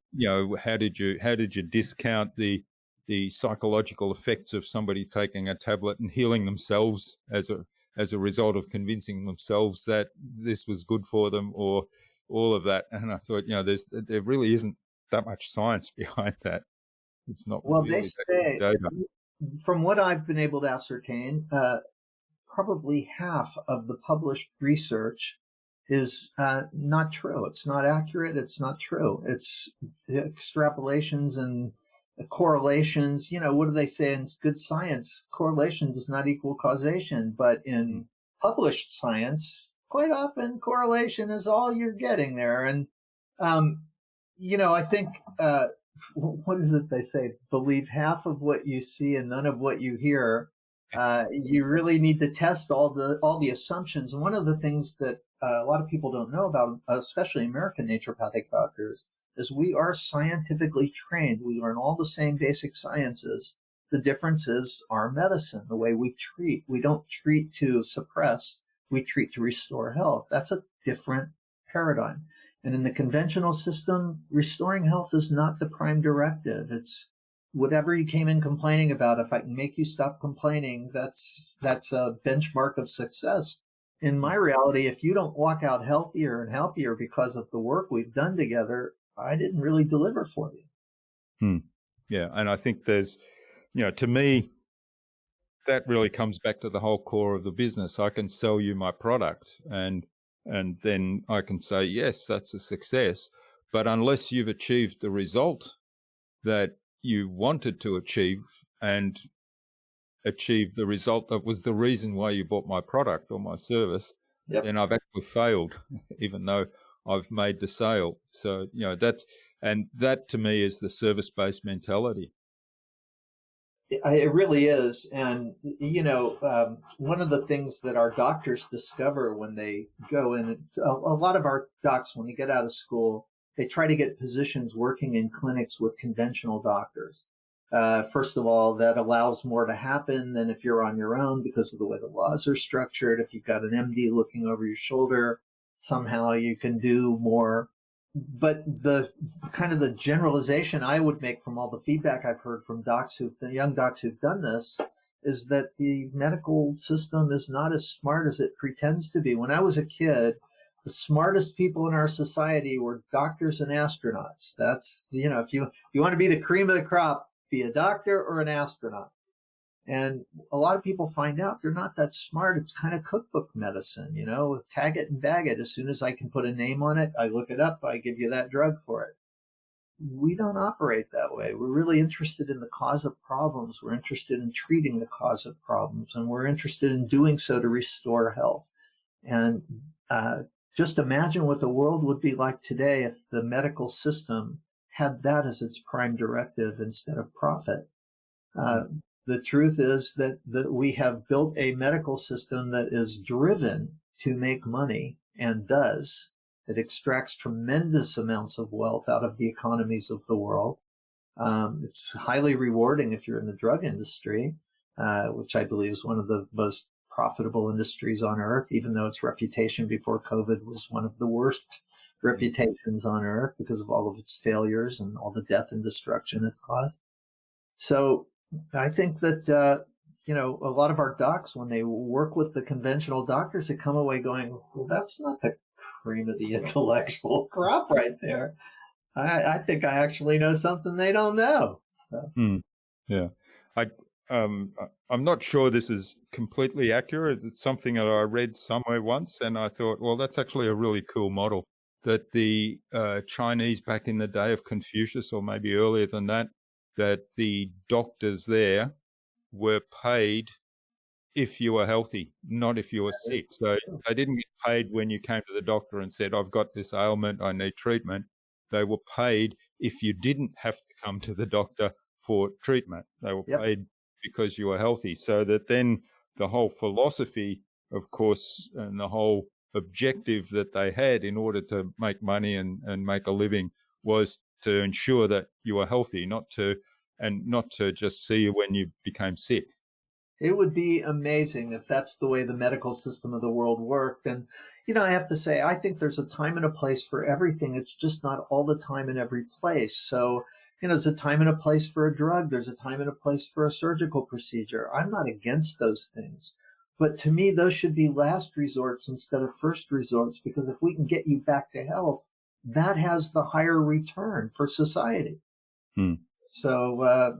how did you discount the psychological effects of somebody taking a tablet and healing themselves as a result of convincing themselves that this was good for them, or all of that. And I thought, there really isn't that much science behind that. It's not Well, they really that good say, data. from what I've been able to ascertain, probably half of the published research is not true. It's not accurate. It's not true. It's extrapolations and correlations. What do they say in good science? Correlation does not equal causation. But in published science, quite often correlation is all you're getting there. And, I think, what is it they say? Believe half of what you see and none of what you hear. You really need to test all the assumptions. And one of the things that a lot of people don't know about, especially American naturopathic doctors, is we are scientifically trained. We learn all the same basic sciences. The difference is our medicine, the way we treat. We don't treat to suppress. We treat to restore health. That's a different paradigm. And in the conventional system, restoring health is not the prime directive. It's whatever you came in complaining about. If I can make you stop complaining, that's a benchmark of success. In my reality, if you don't walk out healthier and happier because of the work we've done together, I didn't really deliver for you. Yeah, and I think there's, to me, that really comes back to the whole core of the business. I can sell you my product, and then I can say, yes, that's a success. But unless you've achieved the result that you wanted to achieve, and achieve the result that was the reason why you bought my product or my service, then I've actually failed, even though I've made the sale. So, that to me is the service-based mentality. It really is. And, one of the things that our doctors discover when they go in, a lot of our docs, when they get out of school, they try to get positions working in clinics with conventional doctors. First of all, that allows more to happen than if you're on your own because of the way the laws are structured. If you've got an MD looking over your shoulder, somehow you can do more. But the generalization I would make from all the feedback I've heard from young docs who've done this, is that the medical system is not as smart as it pretends to be. When I was a kid, the smartest people in our society were doctors and astronauts. That's, if you want to be the cream of the crop, be a doctor or an astronaut. And a lot of people find out they're not that smart. It's kind of cookbook medicine, tag it and bag it. As soon as I can put a name on it, I look it up, I give you that drug for it. We don't operate that way. We're really interested in the cause of problems. We're interested in treating the cause of problems, and we're interested in doing so to restore health. And just imagine what the world would be like today if the medical system had that as its prime directive instead of profit. The truth is that we have built a medical system that is driven to make money, and does. It extracts tremendous amounts of wealth out of the economies of the world. It's highly rewarding if you're in the drug industry, which I believe is one of the most profitable industries on earth, even though its reputation before COVID was one of the worst reputations on earth because of all of its failures and all the death and destruction it's caused. So I think that, a lot of our docs, when they work with the conventional doctors, they come away going, well, that's not the cream of the intellectual crop right there. I think I actually know something they don't know. So. Yeah. I'm not sure this is completely accurate. It's something that I read somewhere once, and I thought, well, that's actually a really cool model, that the Chinese back in the day of Confucius, or maybe earlier than that the doctors there were paid if you were healthy, not if you were sick. So they didn't get paid when you came to the doctor and said, I've got this ailment, I need treatment. They were paid if you didn't have to come to the doctor for treatment. They were paid because you were healthy. So that then the whole philosophy, of course, and the whole objective that they had in order to make money and make a living was to ensure that you were healthy, not to just see you when you became sick. It would be amazing if that's the way the medical system of the world worked. And, I have to say, I think there's a time and a place for everything. It's just not all the time in every place. So, there's a time and a place for a drug. There's a time and a place for a surgical procedure. I'm not against those things. But to me, those should be last resorts instead of first resorts, because if we can get you back to health, that has the higher return for society. Hmm. So,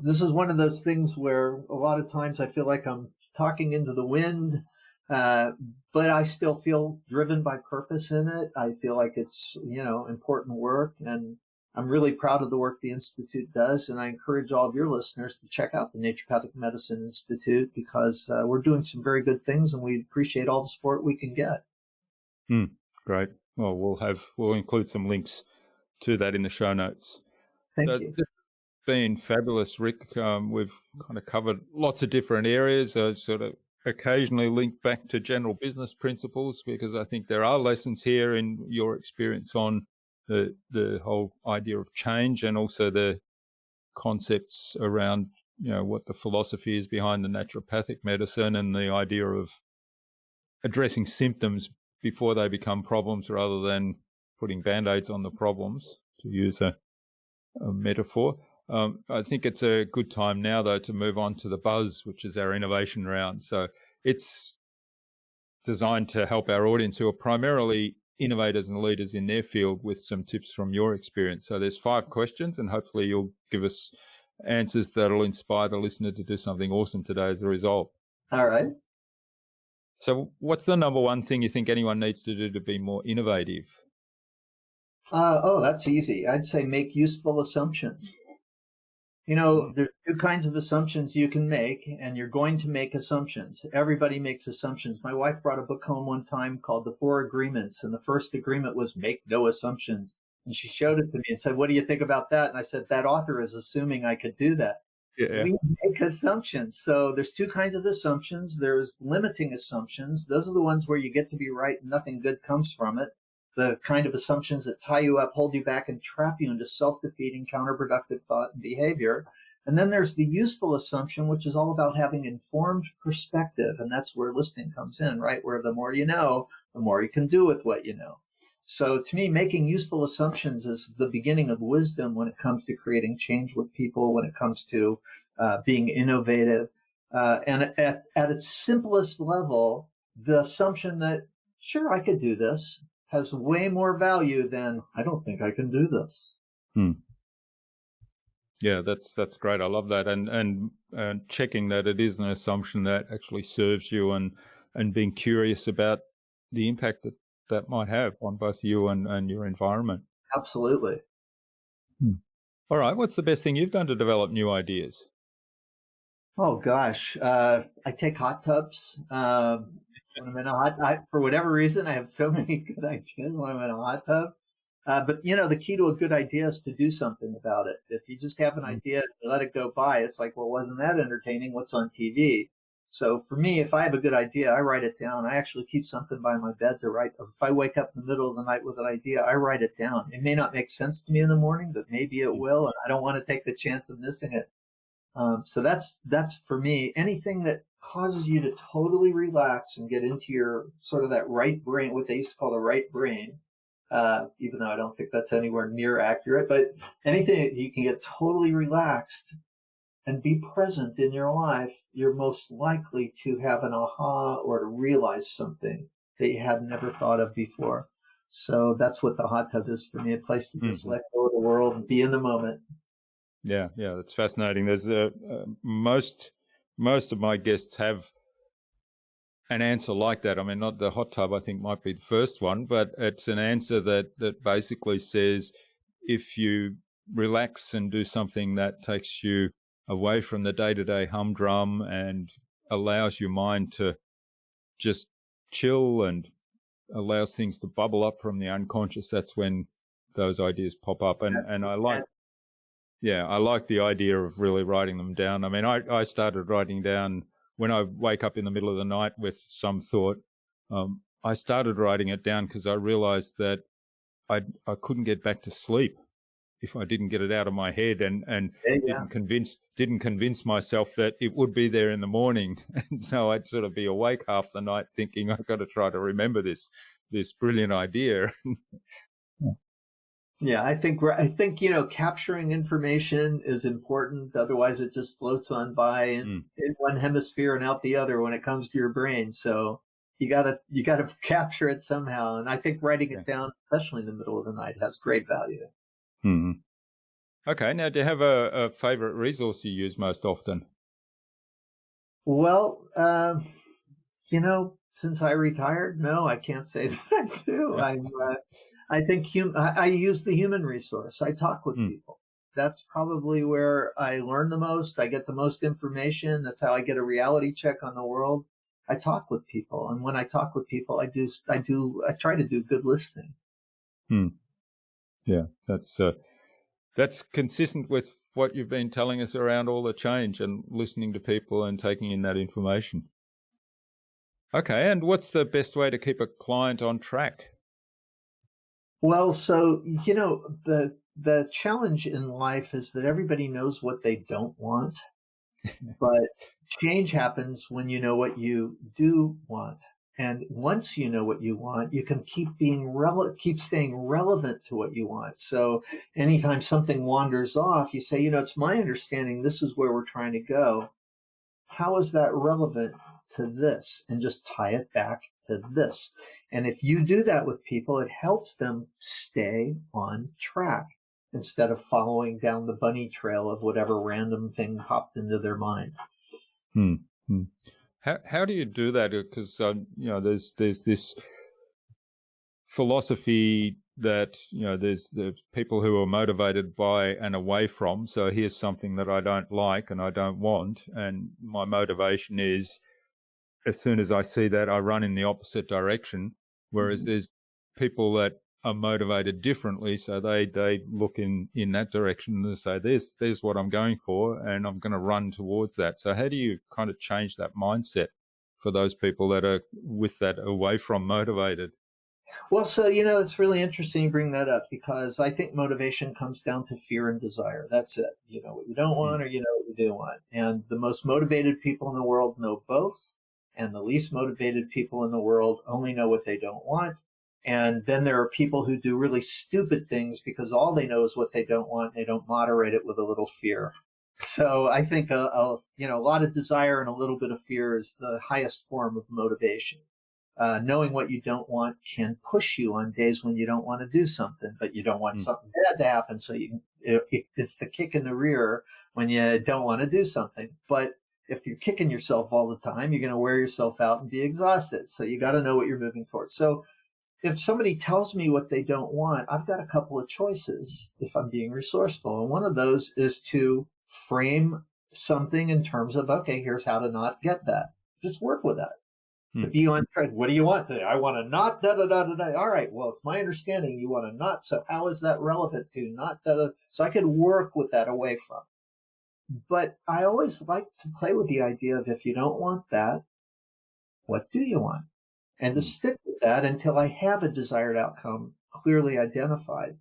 this is one of those things where a lot of times I feel like I'm talking into the wind, but I still feel driven by purpose in it. I feel like it's, important work, and I'm really proud of the work the Institute does. And I encourage all of your listeners to check out the Naturopathic Medicine Institute, because we're doing some very good things, and we appreciate all the support we can get. Great. Well, we'll include some links to that in the show notes. Thank you. Been fabulous, Rick. We've kind of covered lots of different areas. Sort of occasionally link back to general business principles, because I think there are lessons here in your experience on the whole idea of change, and also the concepts around what the philosophy is behind the naturopathic medicine, and the idea of addressing symptoms before they become problems, rather than putting band-aids on the problems, to use a metaphor. I think it's a good time now, though, to move on to the Buzz, which is our innovation round. So it's designed to help our audience, who are primarily innovators and leaders in their field, with some tips from your experience. So there's 5 questions, and hopefully you'll give us answers that'll inspire the listener to do something awesome today as a result. All right. So what's the number one thing you think anyone needs to do to be more innovative? That's easy. I'd say make useful assumptions. There's 2 kinds of assumptions you can make, and you're going to make assumptions. Everybody makes assumptions. My wife brought a book home one time called The 4 Agreements, and the first agreement was make no assumptions. And she showed it to me and said, "What do you think about that?" And I said, "That author is assuming I could do that." Yeah. We make assumptions. So there's 2 kinds of assumptions. There's limiting assumptions. Those are the ones where you get to be right and nothing good comes from it. The kind of assumptions that tie you up, hold you back, and trap you into self-defeating, counterproductive thought and behavior. And then there's the useful assumption, which is all about having informed perspective. And that's where listening comes in, right? Where the more you know, the more you can do with what you know. So to me, making useful assumptions is the beginning of wisdom when it comes to creating change with people, when it comes to being innovative. And at its simplest level, the assumption that, sure, I could do this, has way more value than, I don't think I can do this. Yeah, that's great. I love that. And checking that it is an assumption that actually serves you, and being curious about the impact that might have on both you and your environment. Absolutely. All right. What's the best thing you've done to develop new ideas? Oh, gosh. I take hot tubs. When I'm in for whatever reason, I have so many good ideas when I'm in a hot tub. But the key to a good idea is to do something about it. If you just have an idea and let it go by, it's like, well, wasn't that entertaining? What's on TV? So for me, if I have a good idea, I write it down. I actually keep something by my bed to write. If I wake up in the middle of the night with an idea, I write it down. It may not make sense to me in the morning, but maybe it will, and I don't want to take the chance of missing it. So that's for me. Anything that causes you to totally relax and get into your sort of that right brain, what they used to call the right brain, even though I don't think that's anywhere near accurate, but anything that you can get totally relaxed and be present in your life, you're most likely to have an aha or to realize something that you had never thought of before. So that's what the hot tub is for me, a place to just let go of the world and be in the moment. Yeah, that's fascinating. There's most of my guests have an answer like that. I mean, not the hot tub, I think, might be the first one, but it's an answer that basically says, if you relax and do something that takes you away from the day-to-day humdrum and allows your mind to just chill and allows things to bubble up from the unconscious, that's when those ideas pop up. And I like the idea of really writing them down. I mean, I started writing down when I wake up in the middle of the night with some thought. I started writing it down because I realized that I couldn't get back to sleep if I didn't get it out of my head and Yeah. didn't convince myself that it would be there in the morning. And so I'd sort of be awake half the night thinking, I've got to try to remember this brilliant idea. Yeah, I think capturing information is important. Otherwise, it just floats on by in one hemisphere and out the other when it comes to your brain. So you gotta capture it somehow. And I think writing it down, especially in the middle of the night, has great value. Mm-hmm. Okay, now do you have a favorite resource you use most often? Well, since I retired, no, I can't say that I do. I think I use the human resource. I talk with people. That's probably where I learn the most. I get the most information. That's how I get a reality check on the world. I talk with people, and when I talk with people, I try to do good listening. Yeah, that's consistent with what you've been telling us around all the change and listening to people and taking in that information. Okay, and what's the best way to keep a client on track? Well, so the challenge in life is that everybody knows what they don't want, but change happens when you know what you do want. And once you know what you want, you can keep staying relevant to what you want. So anytime something wanders off, you say, it's my understanding this is where we're trying to go. How is that relevant to this? And just tie it back to this. And if you do that with people, it helps them stay on track instead of following down the bunny trail of whatever random thing popped into their mind. How do you do that? Because there's this philosophy that there's people who are motivated by and away from. So here's something that I don't like and I don't want, and my motivation is, as soon as I see that, I run in the opposite direction. Whereas there's people that are motivated differently, so they look in that direction and say, there's what I'm going for, and I'm going to run towards that. So how do you kind of change that mindset for those people that are with that away from motivated? Well, so, it's really interesting you bring that up, because I think motivation comes down to fear and desire. That's it. You know what you don't want, or you know what you do want. And the most motivated people in the world know both. And the least motivated people in the world only know what they don't want. And then there are people who do really stupid things because all they know is what they don't want. They don't moderate it with a little fear. So I think a lot of desire and a little bit of fear is the highest form of motivation. Knowing what you don't want can push you on days when you don't want to do something, but you don't want something bad to happen. So it's the kick in the rear when you don't want to do something. But if you're kicking yourself all the time, you're going to wear yourself out and be exhausted. So you got to know what you're moving towards. So if somebody tells me what they don't want, I've got a couple of choices if I'm being resourceful. And one of those is to frame something in terms of, okay, here's how to not get that. Just work with that. Be on track. What do you want today? I want to not da da da da da. All right. Well, it's my understanding you want to not. So how is that relevant to not da da? So I could work with that away from. But I always like to play with the idea of, if you don't want that, what do you want? And to stick with that until I have a desired outcome clearly identified.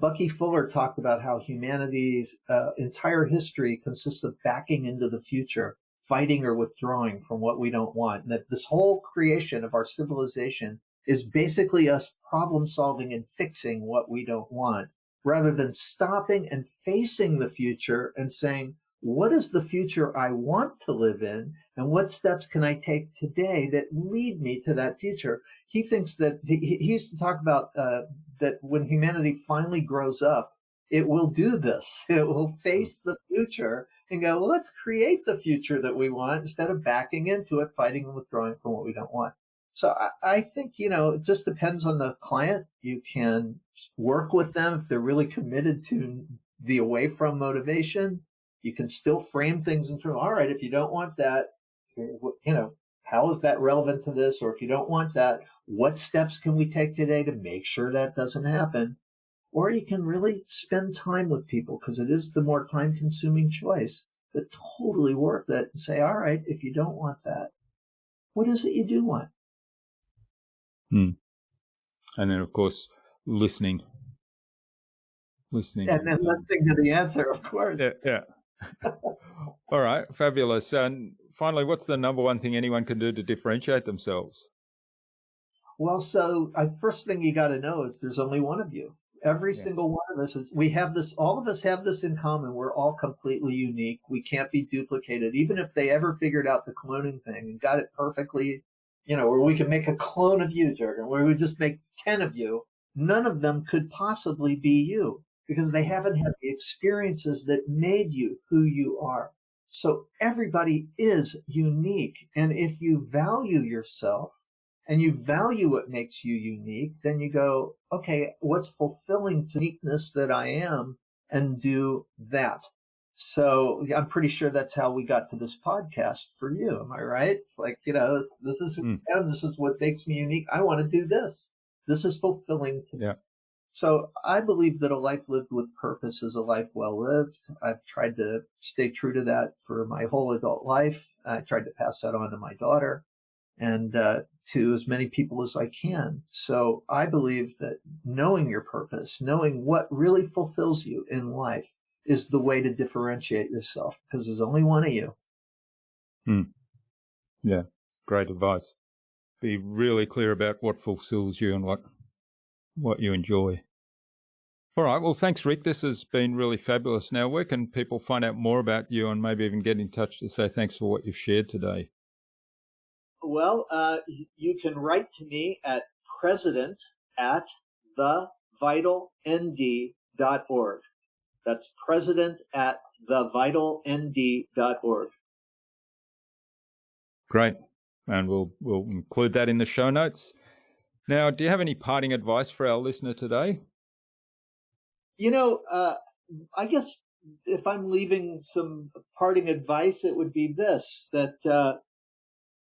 Bucky Fuller talked about how humanity's entire history consists of backing into the future, fighting or withdrawing from what we don't want. And that this whole creation of our civilization is basically us problem solving and fixing what we don't want, rather than stopping and facing the future and saying, what is the future I want to live in? And what steps can I take today that lead me to that future? He thinks that he used to talk about that when humanity finally grows up, it will do this. It will face the future and go, well, let's create the future that we want instead of backing into it, fighting and withdrawing from what we don't want. So I think, it just depends on the client. You can work with them if they're really committed to the away from motivation. You can still frame things in terms of, all right, if you don't want that, how is that relevant to this? Or if you don't want that, what steps can we take today to make sure that doesn't happen? Or you can really spend time with people, because it is the more time consuming choice, but totally worth it, and say, all right, if you don't want that, what is it you do want? And then, of course, listening listening. And then listening to the answer, of course. Yeah. All right, fabulous. And finally, what's the number one thing anyone can do to differentiate themselves? Well, first thing you got to know is there's only one of you. Every single one of us all of us have this in common. We're all completely unique. We can't be duplicated. Even if they ever figured out the cloning thing and got it perfectly, where we can make a clone of you, Jurgen, where we just make 10 of you, none of them could possibly be you because they haven't had the experiences that made you who you are. So everybody is unique. And if you value yourself, and you value what makes you unique, then you go, okay, what's fulfilling to uniqueness that I am, and do that. So I'm pretty sure that's how we got to this podcast for you. Am I right? It's like, this is who I am. This is what makes me unique. I want to do this. This is fulfilling to me. So I believe that a life lived with purpose is a life well lived. I've tried to stay true to that for my whole adult life. I tried to pass that on to my daughter and to as many people as I can. So I believe that knowing your purpose, knowing what really fulfills you in life is the way to differentiate yourself because there's only one of you. Yeah, great advice. Be really clear about what fulfills you and what you enjoy. All right, well, thanks, Rick. This has been really fabulous. Now, where can people find out more about you and maybe even get in touch to say thanks for what you've shared today? Well, you can write to me at president@thevitalnd.org. That's president@thevitalnd.org. Great. And we'll include that in the show notes. Now, do you have any parting advice for our listener today? I guess if I'm leaving some parting advice, it would be this, that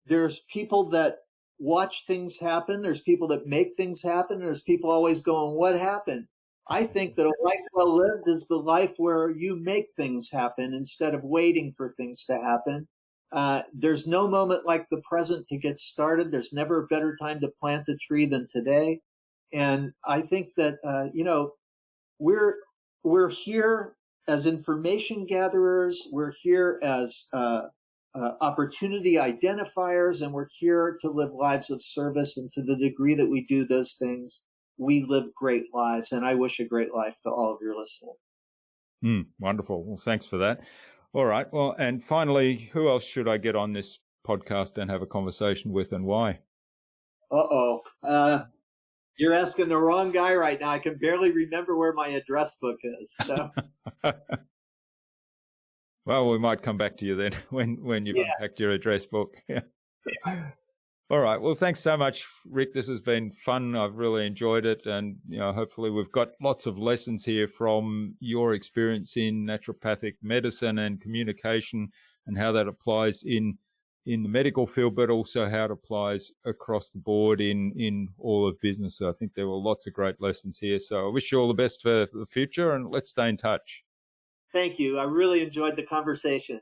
there's people that watch things happen. There's people that make things happen. There's people always going, what happened? I think that a life well lived is the life where you make things happen instead of waiting for things to happen. There's no moment like the present to get started. There's never a better time to plant a tree than today. And I think that, we're here as information gatherers. We're here as opportunity identifiers, and we're here to live lives of service. And to the degree that we do those things, we live great lives. And I wish a great life to all of your listeners. Wonderful. Well, thanks for that. All right. Well, and finally, who else should I get on this podcast and have a conversation with, and why? You're asking the wrong guy right now. I can barely remember where my address book is. So. Well, we might come back to you then when you've unpacked your address book. All right. Well, thanks so much, Rick. This has been fun. I've really enjoyed it. And, hopefully we've got lots of lessons here from your experience in naturopathic medicine and communication and how that applies in the medical field, but also how it applies across the board in all of business. So I think there were lots of great lessons here. So I wish you all the best for the future, and let's stay in touch. Thank you. I really enjoyed the conversation.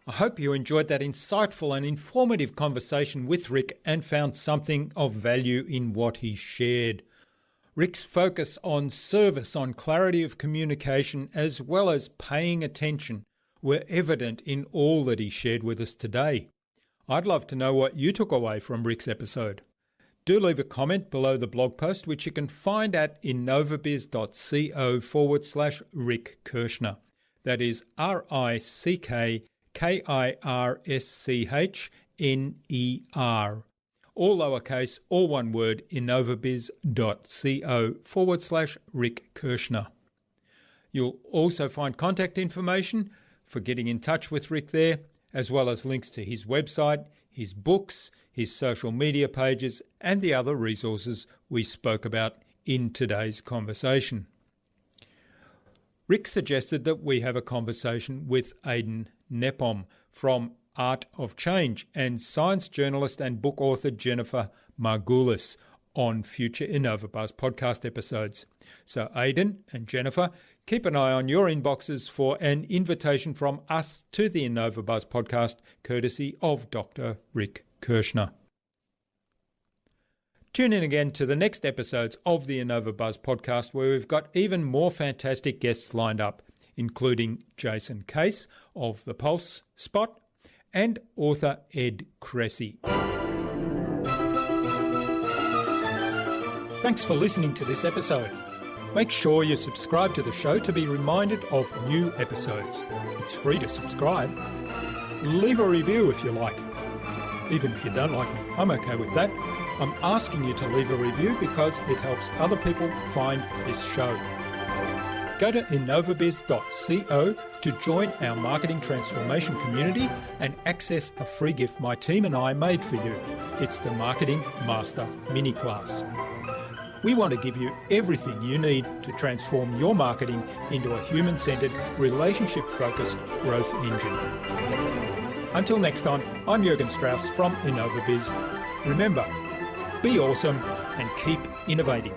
I hope you enjoyed that insightful and informative conversation with Rick and found something of value in what he shared. Rick's focus on service, on clarity of communication, as well as paying attention, were evident in all that he shared with us today. I'd love to know what you took away from Rick's episode. Do leave a comment below the blog post, which you can find at innovabiz.co/Rick Kirschner. That is RickKirschner. All lowercase, all one word, innovabiz.co/Rick Kirschner. You'll also find contact information for getting in touch with Rick there, as well as links to his website, his books, his social media pages, and the other resources we spoke about in today's conversation. Rick suggested that we have a conversation with Aidan Nepom from Art of Change and science journalist and book author Jennifer Margulis on future InnovaBuzz podcast episodes. So Aidan and Jennifer Keep an eye on your inboxes for an invitation from us to the InnovaBuzz podcast, courtesy of Dr. Rick Kirschner. Tune in again to the next episodes of the InnovaBuzz podcast, where we've got even more fantastic guests lined up, including Jason Case of The Pulse Spot and author Ed Cressy. Thanks for listening to this episode. Make sure you subscribe to the show to be reminded of new episodes. It's free to subscribe. Leave a review if you like. Even if you don't like me, I'm okay with that. I'm asking you to leave a review because it helps other people find this show. Go to innovabiz.co to join our marketing transformation community and access a free gift my team and I made for you. It's the Marketing Master Mini Class. We want to give you everything you need to transform your marketing into a human-centered, relationship-focused growth engine. Until next time, I'm Jürgen Strauss from InnovaBiz. Remember, be awesome and keep innovating.